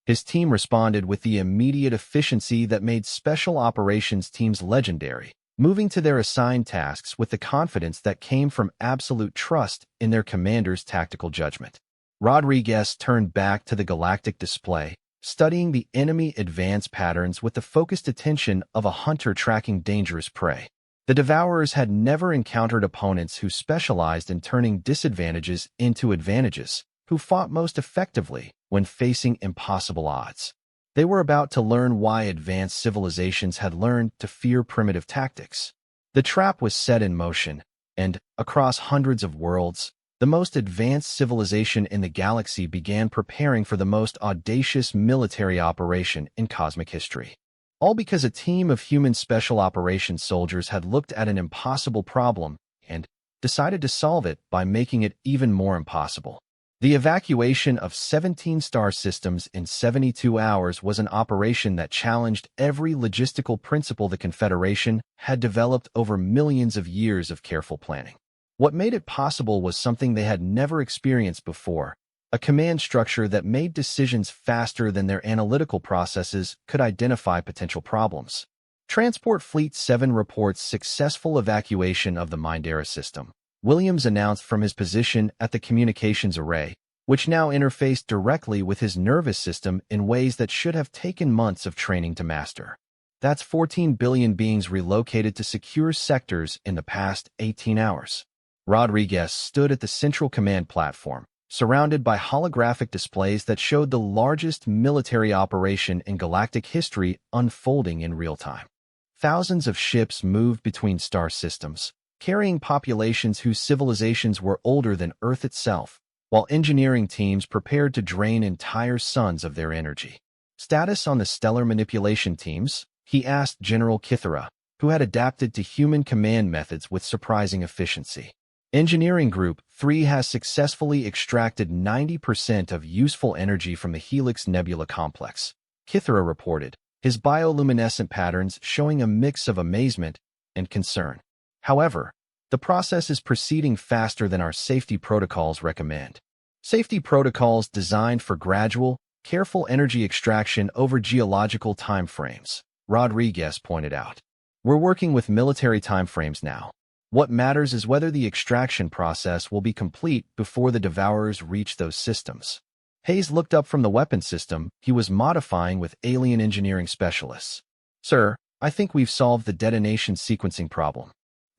Speaker 1: His team responded with the immediate efficiency that made special operations teams legendary, moving to their assigned tasks with the confidence that came from absolute trust in their commander's tactical judgment. Rodriguez turned back to the galactic display, studying the enemy advance patterns with the focused attention of a hunter tracking dangerous prey. The Devourers had never encountered opponents who specialized in turning disadvantages into advantages, who fought most effectively when facing impossible odds. They were about to learn why advanced civilizations had learned to fear primitive tactics. The trap was set in motion, and, across hundreds of worlds, the most advanced civilization in the galaxy began preparing for the most audacious military operation in cosmic history. All because a team of human special operations soldiers had looked at an impossible problem and decided to solve it by making it even more impossible. The evacuation of 17 star systems in 72 hours was an operation that challenged every logistical principle the Confederation had developed over millions of years of careful planning. What made it possible was something they had never experienced before, a command structure that made decisions faster than their analytical processes could identify potential problems. Transport Fleet 7 reports successful evacuation of the Mindera system, Williams announced from his position at the communications array, which now interfaced directly with his nervous system in ways that should have taken months of training to master. That's 14 billion beings relocated to secure sectors in the past 18 hours. Rodriguez stood at the central command platform, surrounded by holographic displays that showed the largest military operation in galactic history unfolding in real time. Thousands of ships moved between star systems, carrying populations whose civilizations were older than Earth itself, while engineering teams prepared to drain entire suns of their energy. Status on the stellar manipulation teams? He asked General Kithera, who had adapted to human command methods with surprising efficiency. Engineering Group 3 has successfully extracted 90% of useful energy from the Helix Nebula complex, Kithera reported, his bioluminescent patterns showing a mix of amazement and concern. However, the process is proceeding faster than our safety protocols recommend. Safety protocols designed for gradual, careful energy extraction over geological timeframes, Rodriguez pointed out. We're working with military timeframes now. What matters is whether the extraction process will be complete before the Devourers reach those systems. Hayes looked up from the weapon system he was modifying with alien engineering specialists. Sir, I think we've solved the detonation sequencing problem.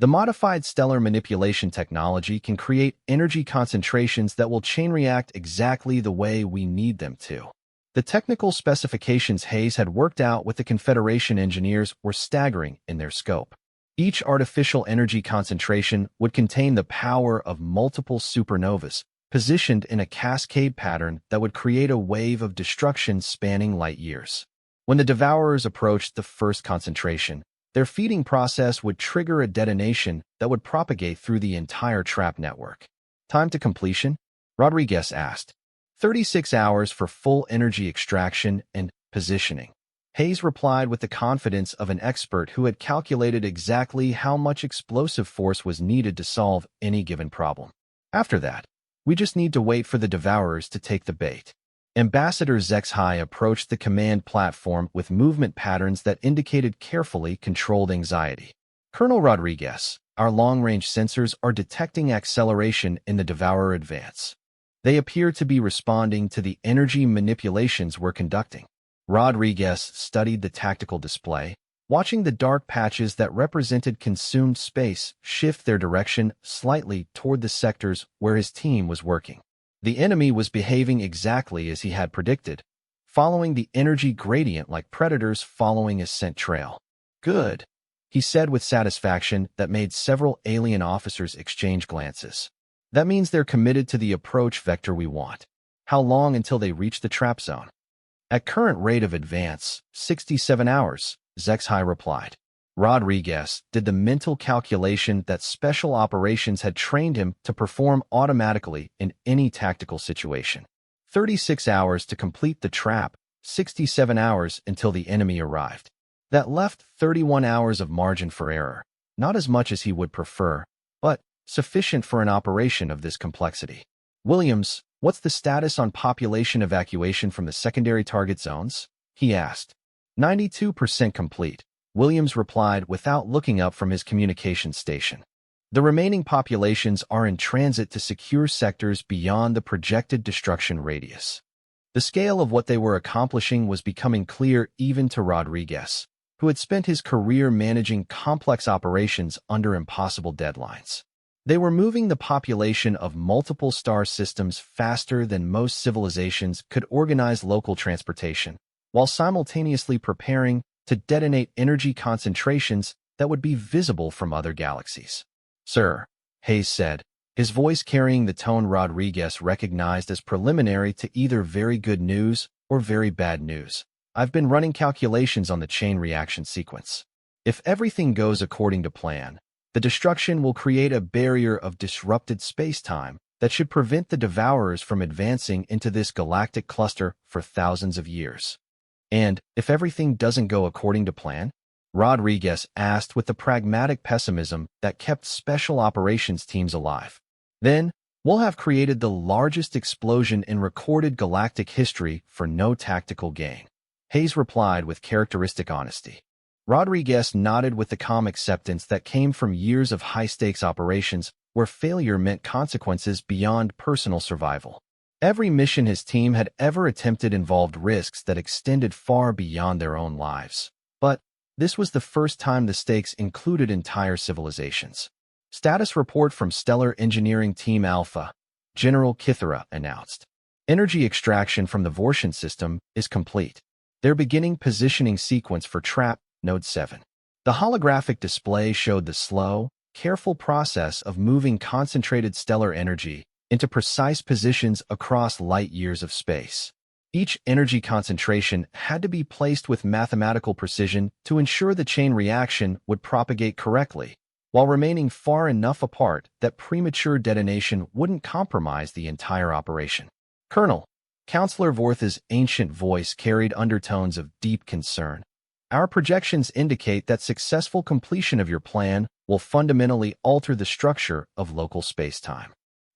Speaker 1: The modified stellar manipulation technology can create energy concentrations that will chain react exactly the way we need them to. The technical specifications Hayes had worked out with the Confederation engineers were staggering in their scope. Each artificial energy concentration would contain the power of multiple supernovas, positioned in a cascade pattern that would create a wave of destruction spanning light years. When the Devourers approached the first concentration, their feeding process would trigger a detonation that would propagate through the entire trap network. Time to completion? Rodriguez asked. 36 hours for full energy extraction and positioning. Hayes replied with the confidence of an expert who had calculated exactly how much explosive force was needed to solve any given problem. After that, we just need to wait for the Devourers to take the bait. Ambassador Zexhai approached the command platform with movement patterns that indicated carefully controlled anxiety. Colonel Rodriguez, our long-range sensors are detecting acceleration in the Devourer advance. They appear to be responding to the energy manipulations we're conducting. Rodriguez studied the tactical display, watching the dark patches that represented consumed space shift their direction slightly toward the sectors where his team was working. The enemy was behaving exactly as he had predicted, following the energy gradient like predators following a scent trail. Good, he said with satisfaction that made several alien officers exchange glances. That means they're committed to the approach vector we want. How long until they reach the trap zone? At current rate of advance, 67 hours, Zexhai replied. Rodriguez did the mental calculation that Special Operations had trained him to perform automatically in any tactical situation. 36 hours to complete the trap, 67 hours until the enemy arrived. That left 31 hours of margin for error, not as much as he would prefer, but sufficient for an operation of this complexity. Williams, what's the status on population evacuation from the secondary target zones? He asked. 92% complete, Williams replied without looking up from his communications station. The remaining populations are in transit to secure sectors beyond the projected destruction radius. The scale of what they were accomplishing was becoming clear even to Rodriguez, who had spent his career managing complex operations under impossible deadlines. They were moving the population of multiple star systems faster than most civilizations could organize local transportation, while simultaneously preparing to detonate energy concentrations that would be visible from other galaxies. Sir, Hayes said, his voice carrying the tone Rodriguez recognized as preliminary to either very good news or very bad news. I've been running calculations on the chain reaction sequence. If everything goes according to plan, the destruction will create a barrier of disrupted space-time that should prevent the Devourers from advancing into this galactic cluster for thousands of years. And if everything doesn't go according to plan? Rodriguez asked with the pragmatic pessimism that kept special operations teams alive. Then, we'll have created the largest explosion in recorded galactic history for no tactical gain. Hayes replied with characteristic honesty. Rodriguez nodded with the calm acceptance that came from years of high-stakes operations where failure meant consequences beyond personal survival. Every mission his team had ever attempted involved risks that extended far beyond their own lives. But this was the first time the stakes included entire civilizations. Status report from Stellar Engineering Team Alpha, General Kithara announced. Energy extraction from the Vortian system is complete. They're beginning positioning sequence for Trap Node 7. The holographic display showed the slow, careful process of moving concentrated stellar energy into precise positions across light years of space. Each energy concentration had to be placed with mathematical precision to ensure the chain reaction would propagate correctly, while remaining far enough apart that premature detonation wouldn't compromise the entire operation. Colonel, Counselor Vortha's ancient voice carried undertones of deep concern. Our projections indicate that successful completion of your plan will fundamentally alter the structure of local spacetime.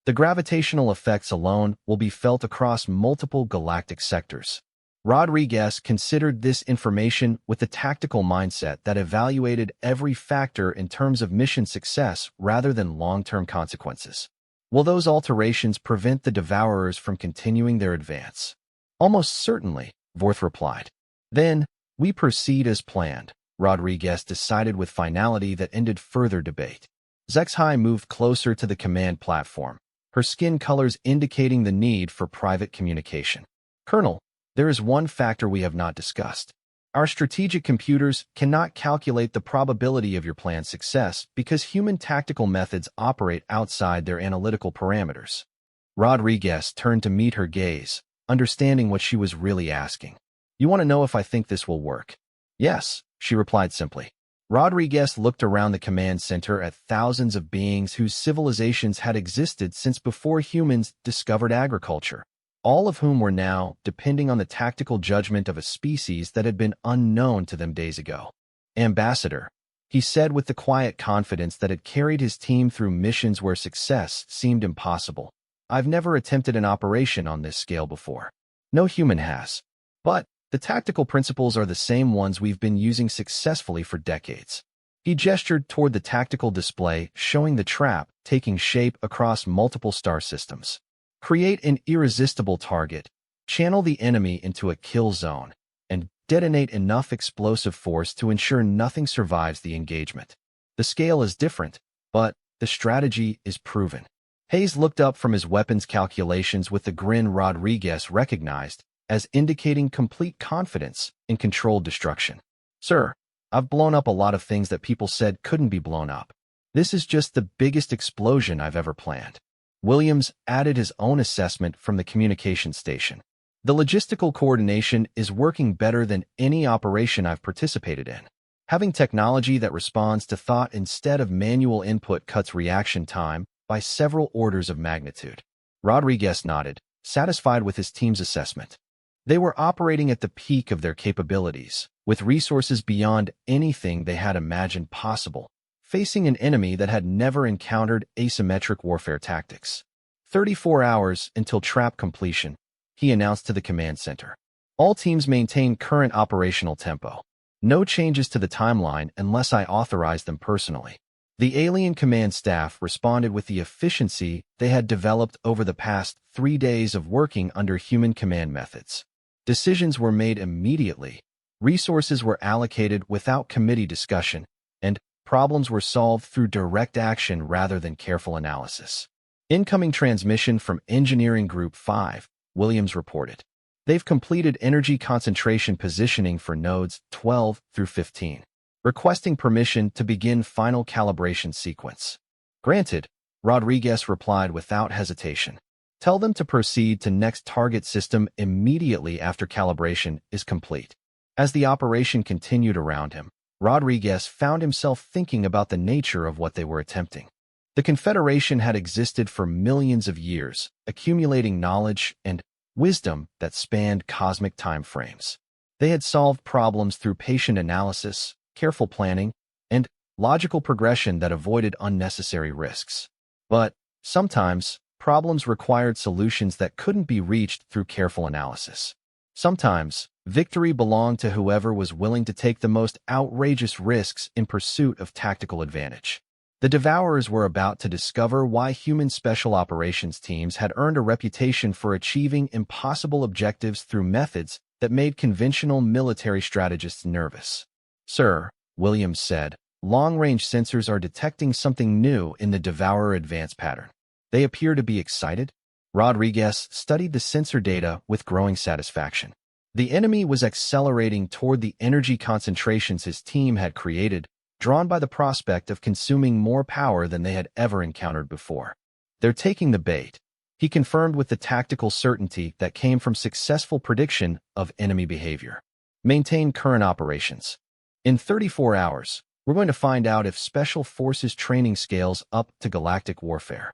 Speaker 1: The gravitational effects alone will be felt across multiple galactic sectors. Rodriguez considered this information with a tactical mindset that evaluated every factor in terms of mission success rather than long-term consequences. Will those alterations prevent the Devourers from continuing their advance? Almost certainly, Vorth replied. Then, we proceed as planned, Rodriguez decided with finality that ended further debate. Zexhai moved closer to the command platform, her skin colors indicating the need for private communication. Colonel, there is one factor we have not discussed. Our strategic computers cannot calculate the probability of your plan's success because human tactical methods operate outside their analytical parameters. Rodriguez turned to meet her gaze, understanding what she was really asking. You want to know if I think this will work? Yes, she replied simply. Rodriguez looked around the command center at thousands of beings whose civilizations had existed since before humans discovered agriculture, all of whom were now depending on the tactical judgment of a species that had been unknown to them days ago. Ambassador, he said with the quiet confidence that had carried his team through missions where success seemed impossible. I've never attempted an operation on this scale before. No human has. But the tactical principles are the same ones we've been using successfully for decades. He gestured toward the tactical display showing the trap taking shape across multiple star systems. Create an irresistible target, channel the enemy into a kill zone, and detonate enough explosive force to ensure nothing survives the engagement. The scale is different, but the strategy is proven. Hayes looked up from his weapons calculations with the grin Rodriguez recognized as indicating complete confidence in controlled destruction. Sir, I've blown up a lot of things that people said couldn't be blown up. This is just the biggest explosion I've ever planned. Williams added his own assessment from the communication station. The logistical coordination is working better than any operation I've participated in. Having technology that responds to thought instead of manual input cuts reaction time by several orders of magnitude. Rodriguez nodded, satisfied with his team's assessment. They were operating at the peak of their capabilities, with resources beyond anything they had imagined possible, facing an enemy that had never encountered asymmetric warfare tactics. 34 hours until trap completion, he announced to the command center. All teams maintain current operational tempo. No changes to the timeline unless I authorize them personally. The alien command staff responded with the efficiency they had developed over the past 3 days of working under human command methods. Decisions were made immediately, resources were allocated without committee discussion, and problems were solved through direct action rather than careful analysis. Incoming transmission from Engineering Group 5, Williams reported. They've completed energy concentration positioning for nodes 12 through 15, requesting permission to begin final calibration sequence. Granted, Rodriguez replied without hesitation. Tell them to proceed to next target system immediately after calibration is complete. As the operation continued around him, Rodriguez found himself thinking about the nature of what they were attempting. The Confederation had existed for millions of years, accumulating knowledge and wisdom that spanned cosmic time frames. They had solved problems through patient analysis, careful planning, and logical progression that avoided unnecessary risks. But sometimes, problems required solutions that couldn't be reached through careful analysis. Sometimes, victory belonged to whoever was willing to take the most outrageous risks in pursuit of tactical advantage. The Devourers were about to discover why human special operations teams had earned a reputation for achieving impossible objectives through methods that made conventional military strategists nervous. Sir, Williams said, long-range sensors are detecting something new in the Devourer advance pattern. They appear to be excited. Rodriguez studied the sensor data with growing satisfaction. The enemy was accelerating toward the energy concentrations his team had created, drawn by the prospect of consuming more power than they had ever encountered before. They're taking the bait, he confirmed with the tactical certainty that came from successful prediction of enemy behavior. Maintain current operations. In 34 hours, we're going to find out if Special Forces training scales up to galactic warfare.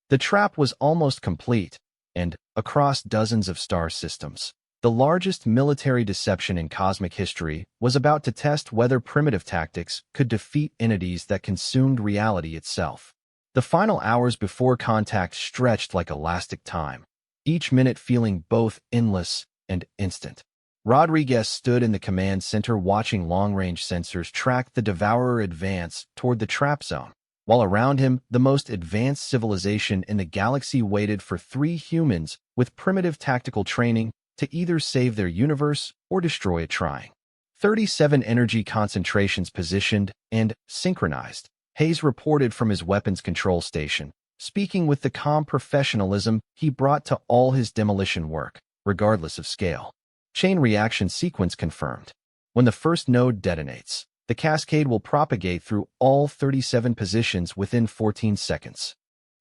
Speaker 1: The trap was almost complete, and, across dozens of star systems, the largest military deception in cosmic history was about to test whether primitive tactics could defeat entities that consumed reality itself. The final hours before contact stretched like elastic time, each minute feeling both endless and instant. Rodriguez stood in the command center watching long-range sensors track the Devourer advance toward the trap zone, while around him the most advanced civilization in the galaxy waited for 3 humans with primitive tactical training to either save their universe or destroy it trying. 37 energy concentrations positioned and synchronized, Hayes reported from his weapons control station, speaking with the calm professionalism he brought to all his demolition work, regardless of scale. Chain reaction sequence confirmed. When the first node detonates, the cascade will propagate through all 37 positions within 14 seconds.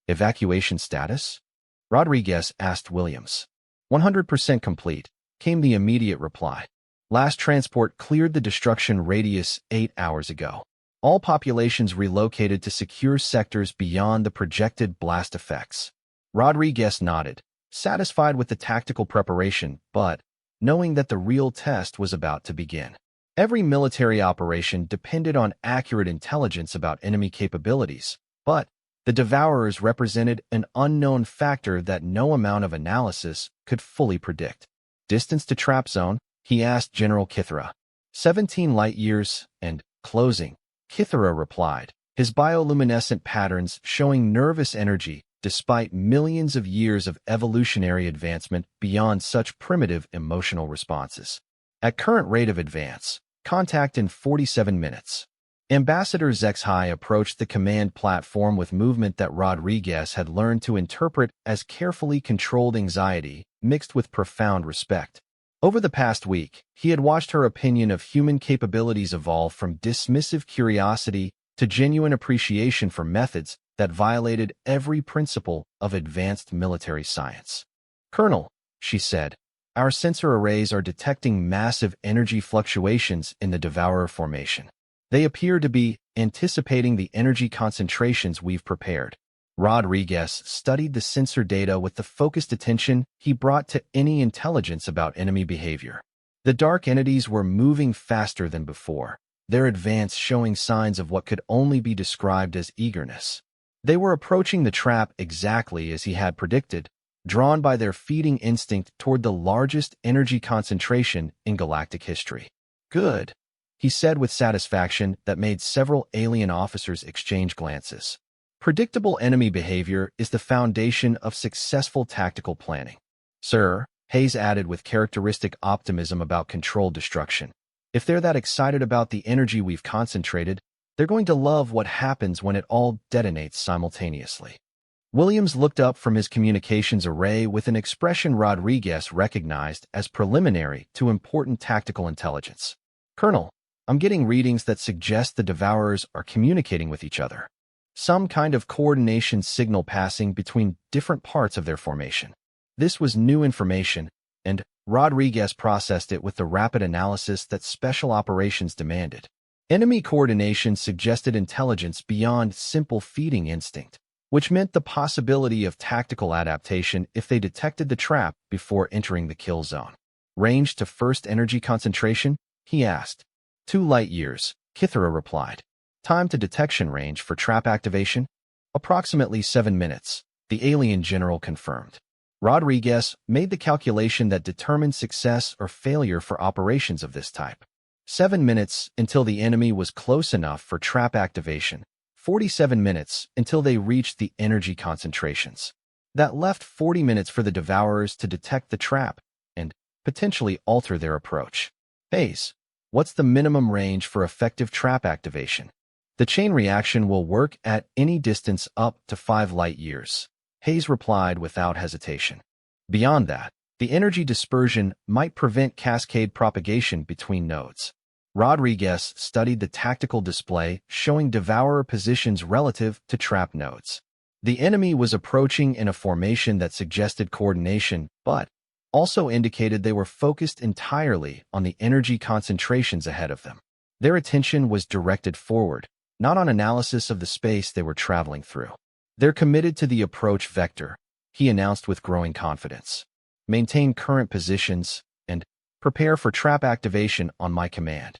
Speaker 1: Evacuation status? Rodriguez asked Williams. 100% complete, came the immediate reply. Last transport cleared the destruction radius 8 hours ago. All populations relocated to secure sectors beyond the projected blast effects. Rodriguez nodded, satisfied with the tactical preparation, but knowing that the real test was about to begin. Every military operation depended on accurate intelligence about enemy capabilities, but the Devourers represented an unknown factor that no amount of analysis could fully predict. Distance to trap zone? He asked General Kithera. 17 light years, and closing. Kithera replied, his bioluminescent patterns showing nervous energy despite millions of years of evolutionary advancement beyond such primitive emotional responses. At current rate of advance, contact in 47 minutes. Ambassador Zexhai approached the command platform with movement that Rodriguez had learned to interpret as carefully controlled anxiety mixed with profound respect. Over the past week, he had watched her opinion of human capabilities evolve from dismissive curiosity to genuine appreciation for methods that violated every principle of advanced military science. "Colonel," she said, "our sensor arrays are detecting massive energy fluctuations in the Devourer formation. They appear to be anticipating the energy concentrations we've prepared." Rodriguez studied the sensor data with the focused attention he brought to any intelligence about enemy behavior. The dark entities were moving faster than before, their advance showing signs of what could only be described as eagerness. They were approaching the trap exactly as he had predicted, drawn by their feeding instinct toward the largest energy concentration in galactic history. "Good," he said with satisfaction that made several alien officers exchange glances. Predictable enemy behavior is the foundation of successful tactical planning. "Sir," Hayes added with characteristic optimism about controlled destruction, "if they're that excited about the energy we've concentrated, they're going to love what happens when it all detonates simultaneously." Williams looked up from his communications array with an expression Rodriguez recognized as preliminary to important tactical intelligence. "Colonel, I'm getting readings that suggest the Devourers are communicating with each other. Some kind of coordination signal passing between different parts of their formation." This was new information, and Rodriguez processed it with the rapid analysis that special operations demanded. Enemy coordination suggested intelligence beyond simple feeding instinct, which meant the possibility of tactical adaptation if they detected the trap before entering the kill zone. "Range to first energy concentration?" he asked. 2 light years, Kithera replied. "Time to detection range for trap activation?" "Approximately 7 minutes, the alien general confirmed. Rodriguez made the calculation that determined success or failure for operations of this type. 7 minutes until the enemy was close enough for trap activation, 47 minutes until they reached the energy concentrations. That left 40 minutes for the Devourers to detect the trap and potentially alter their approach. "Hayes, what's the minimum range for effective trap activation?" "The chain reaction will work at any distance up to 5 light years," Hayes replied without hesitation. "Beyond that, the energy dispersion might prevent cascade propagation between nodes." Rodriguez studied the tactical display showing Devourer positions relative to trap nodes. The enemy was approaching in a formation that suggested coordination, but also indicated they were focused entirely on the energy concentrations ahead of them. Their attention was directed forward, not on analysis of the space they were traveling through. "They're committed to the approach vector," he announced with growing confidence. "Maintain current positions and prepare for trap activation on my command."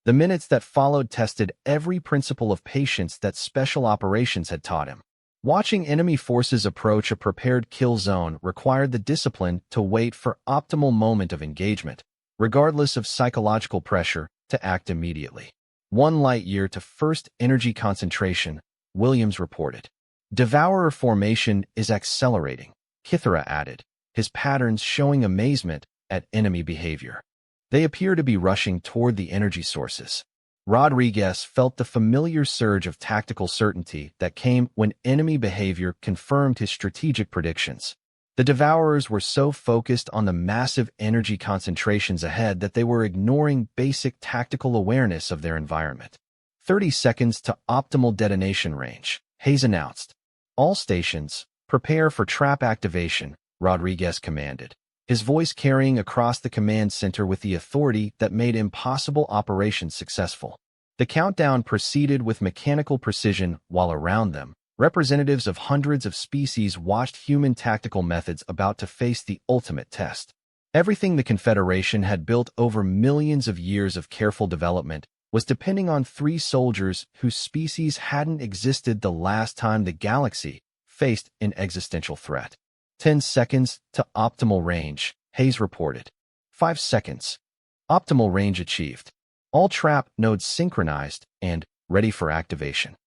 Speaker 1: The minutes that followed tested every principle of patience that special operations had taught him. Watching enemy forces approach a prepared kill zone required the discipline to wait for optimal moment of engagement, regardless of psychological pressure, to act immediately. 1 light year to first energy concentration, Williams reported. "Devourer formation is accelerating," Kithera added, his patterns showing amazement at enemy behavior. "They appear to be rushing toward the energy sources." Rodriguez felt the familiar surge of tactical certainty that came when enemy behavior confirmed his strategic predictions. The Devourers were so focused on the massive energy concentrations ahead that they were ignoring basic tactical awareness of their environment. 30 seconds to optimal detonation range, Hayes announced. All stations, prepare for trap activation, Rodriguez commanded, his voice carrying across the command center with the authority that made impossible operations successful. The countdown proceeded with mechanical precision while around them, representatives of hundreds of species watched human tactical methods about to face the ultimate test. Everything the Confederation had built over millions of years of careful development was depending on 3 soldiers whose species hadn't existed the last time the galaxy faced an existential threat. 10 seconds to optimal range, Hayes reported. 5 seconds. Optimal range achieved. All trap nodes synchronized and ready for activation.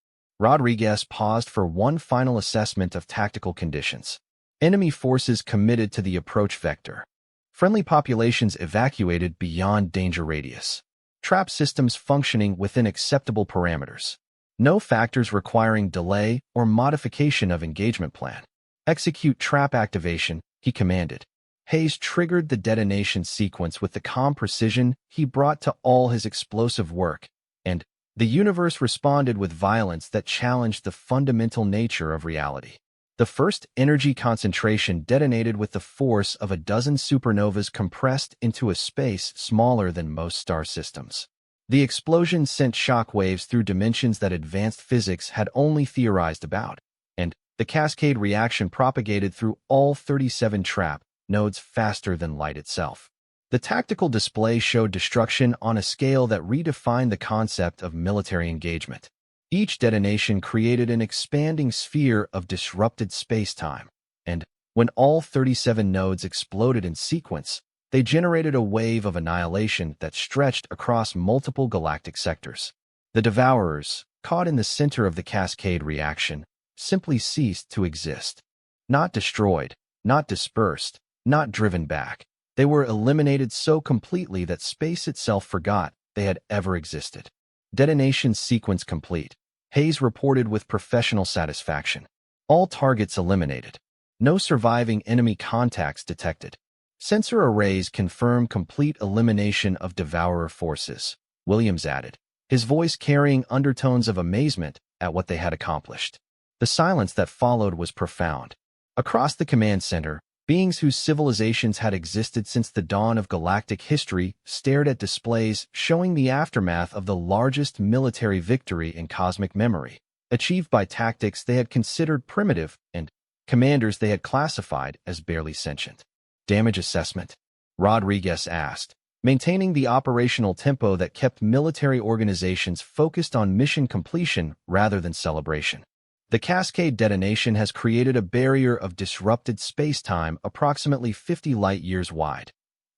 Speaker 1: Rodriguez paused for one final assessment of tactical conditions. Enemy forces committed to the approach vector. Friendly populations evacuated beyond danger radius. Trap systems functioning within acceptable parameters. No factors requiring delay or modification of engagement plan. Execute trap activation, he commanded. Hayes triggered the detonation sequence with the calm precision he brought to all his explosive work, and the universe responded with violence that challenged the fundamental nature of reality. The first energy concentration detonated with the force of a dozen supernovas compressed into a space smaller than most star systems. The explosion sent shock waves through dimensions that advanced physics had only theorized about, and the cascade reaction propagated through all 37 trap nodes faster than light itself. The tactical display showed destruction on a scale that redefined the concept of military engagement. Each detonation created an expanding sphere of disrupted space-time, and when all 37 nodes exploded in sequence, they generated a wave of annihilation that stretched across multiple galactic sectors. The Devourers, caught in the center of the cascade reaction, simply ceased to exist. Not destroyed, not dispersed, not driven back. They were eliminated so completely that space itself forgot they had ever existed. Detonation sequence complete, Hayes reported with professional satisfaction. All targets eliminated. No surviving enemy contacts detected. Sensor arrays confirm complete elimination of Devourer forces, Williams added, his voice carrying undertones of amazement at what they had accomplished. The silence that followed was profound. Across the command center, beings whose civilizations had existed since the dawn of galactic history stared at displays showing the aftermath of the largest military victory in cosmic memory, achieved by tactics they had considered primitive and commanders they had classified as barely sentient. Damage assessment? Rodriguez asked, maintaining the operational tempo that kept military organizations focused on mission completion rather than celebration. The cascade detonation has created a barrier of disrupted space-time approximately 50 light-years wide.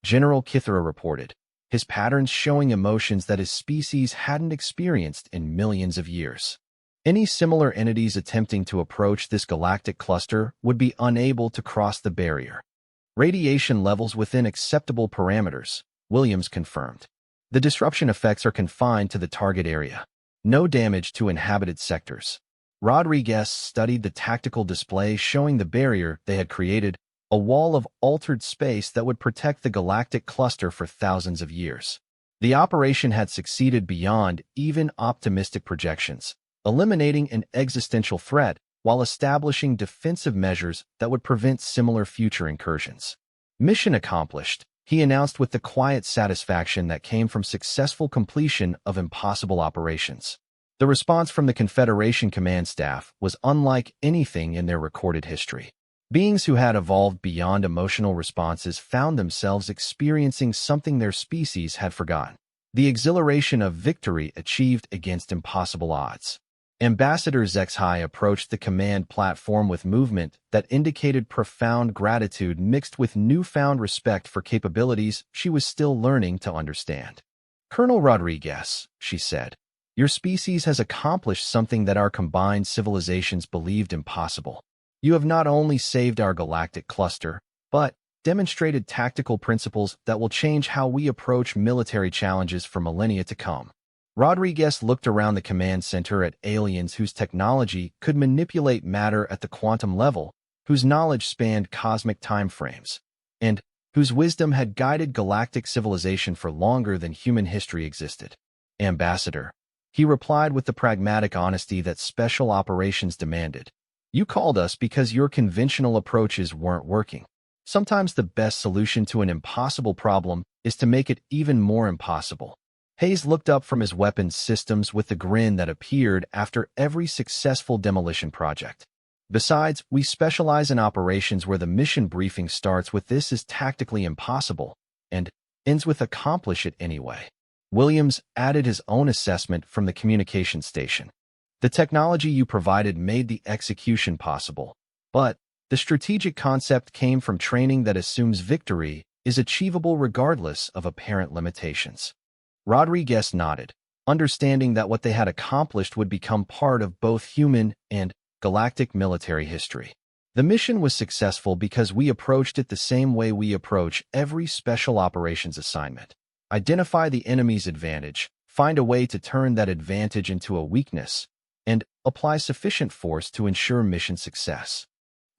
Speaker 1: General Kithara reported, his patterns showing emotions that his species hadn't experienced in millions of years. Any similar entities attempting to approach this galactic cluster would be unable to cross the barrier. Radiation levels within acceptable parameters, Williams confirmed. The disruption effects are confined to the target area. No damage to inhabited sectors. Rodriguez studied the tactical display showing the barrier they had created, a wall of altered space that would protect the galactic cluster for thousands of years. The operation had succeeded beyond even optimistic projections, eliminating an existential threat while establishing defensive measures that would prevent similar future incursions. Mission accomplished, he announced with the quiet satisfaction that came from successful completion of impossible operations. The response from the Confederation command staff was unlike anything in their recorded history. Beings who had evolved beyond emotional responses found themselves experiencing something their species had forgotten: the exhilaration of victory achieved against impossible odds. Ambassador Zexhai approached the command platform with movement that indicated profound gratitude mixed with newfound respect for capabilities she was still learning to understand. "Colonel Rodriguez," she said, "your species has accomplished something that our combined civilizations believed impossible. You have not only saved our galactic cluster, but demonstrated tactical principles that will change how we approach military challenges for millennia to come." Rodriguez looked around the command center at aliens whose technology could manipulate matter at the quantum level, whose knowledge spanned cosmic time frames, and whose wisdom had guided galactic civilization for longer than human history existed. Ambassador, he replied with the pragmatic honesty that special operations demanded. You called us because your conventional approaches weren't working. Sometimes the best solution to an impossible problem is to make it even more impossible. Hayes looked up from his weapons systems with the grin that appeared after every successful demolition project. Besides, we specialize in operations where the mission briefing starts with "this is tactically impossible" and ends with "accomplish it anyway." Williams added his own assessment from the communication station. The technology you provided made the execution possible, but the strategic concept came from training that assumes victory is achievable regardless of apparent limitations. Rodriguez nodded, understanding that what they had accomplished would become part of both human and galactic military history. The mission was successful because we approached it the same way we approach every special operations assignment. Identify the enemy's advantage, find a way to turn that advantage into a weakness, and apply sufficient force to ensure mission success.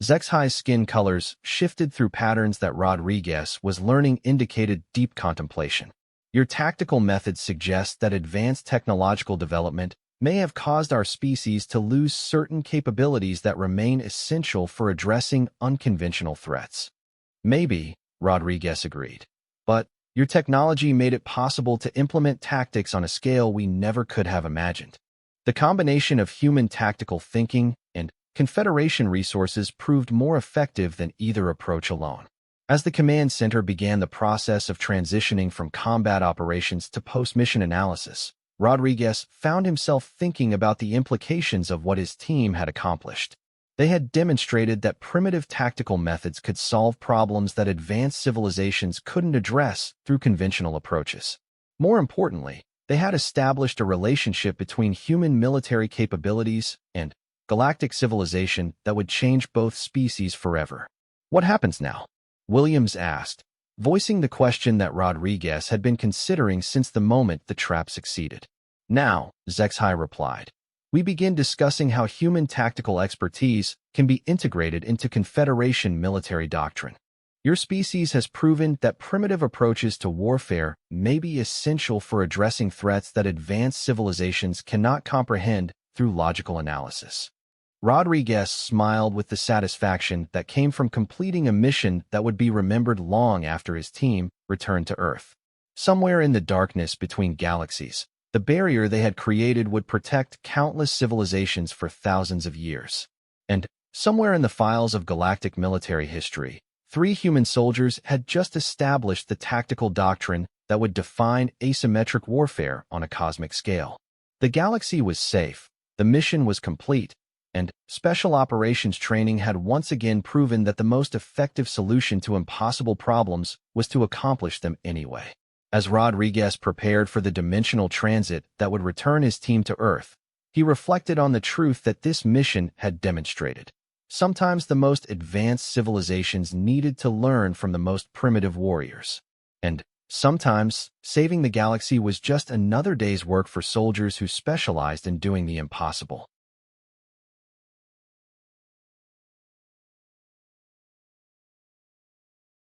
Speaker 1: Zexhai's skin colors shifted through patterns that Rodriguez was learning indicated deep contemplation. Your tactical methods suggest that advanced technological development may have caused our species to lose certain capabilities that remain essential for addressing unconventional threats. Maybe, Rodriguez agreed. But your technology made it possible to implement tactics on a scale we never could have imagined. The combination of human tactical thinking and Confederation resources proved more effective than either approach alone. As the command center began the process of transitioning from combat operations to post-mission analysis, Rodriguez found himself thinking about the implications of what his team had accomplished. They had demonstrated that primitive tactical methods could solve problems that advanced civilizations couldn't address through conventional approaches. More importantly, they had established a relationship between human military capabilities and galactic civilization that would change both species forever. What happens now? Williams asked, voicing the question that Rodriguez had been considering since the moment the trap succeeded. Now, Zexhai replied, we begin discussing how human tactical expertise can be integrated into Confederation military doctrine. Your species has proven that primitive approaches to warfare may be essential for addressing threats that advanced civilizations cannot comprehend through logical analysis. Rodriguez smiled with the satisfaction that came from completing a mission that would be remembered long after his team returned to Earth. Somewhere in the darkness between galaxies, the barrier they had created would protect countless civilizations for thousands of years. And somewhere in the files of galactic military history, 3 human soldiers had just established the tactical doctrine that would define asymmetric warfare on a cosmic scale. The galaxy was safe, the mission was complete, and special operations training had once again proven that the most effective solution to impossible problems was to accomplish them anyway. As Rodriguez prepared for the dimensional transit that would return his team to Earth, he reflected on the truth that this mission had demonstrated. Sometimes the most advanced civilizations needed to learn from the most primitive warriors. And sometimes, saving the galaxy was just another day's work for soldiers who specialized in doing the impossible.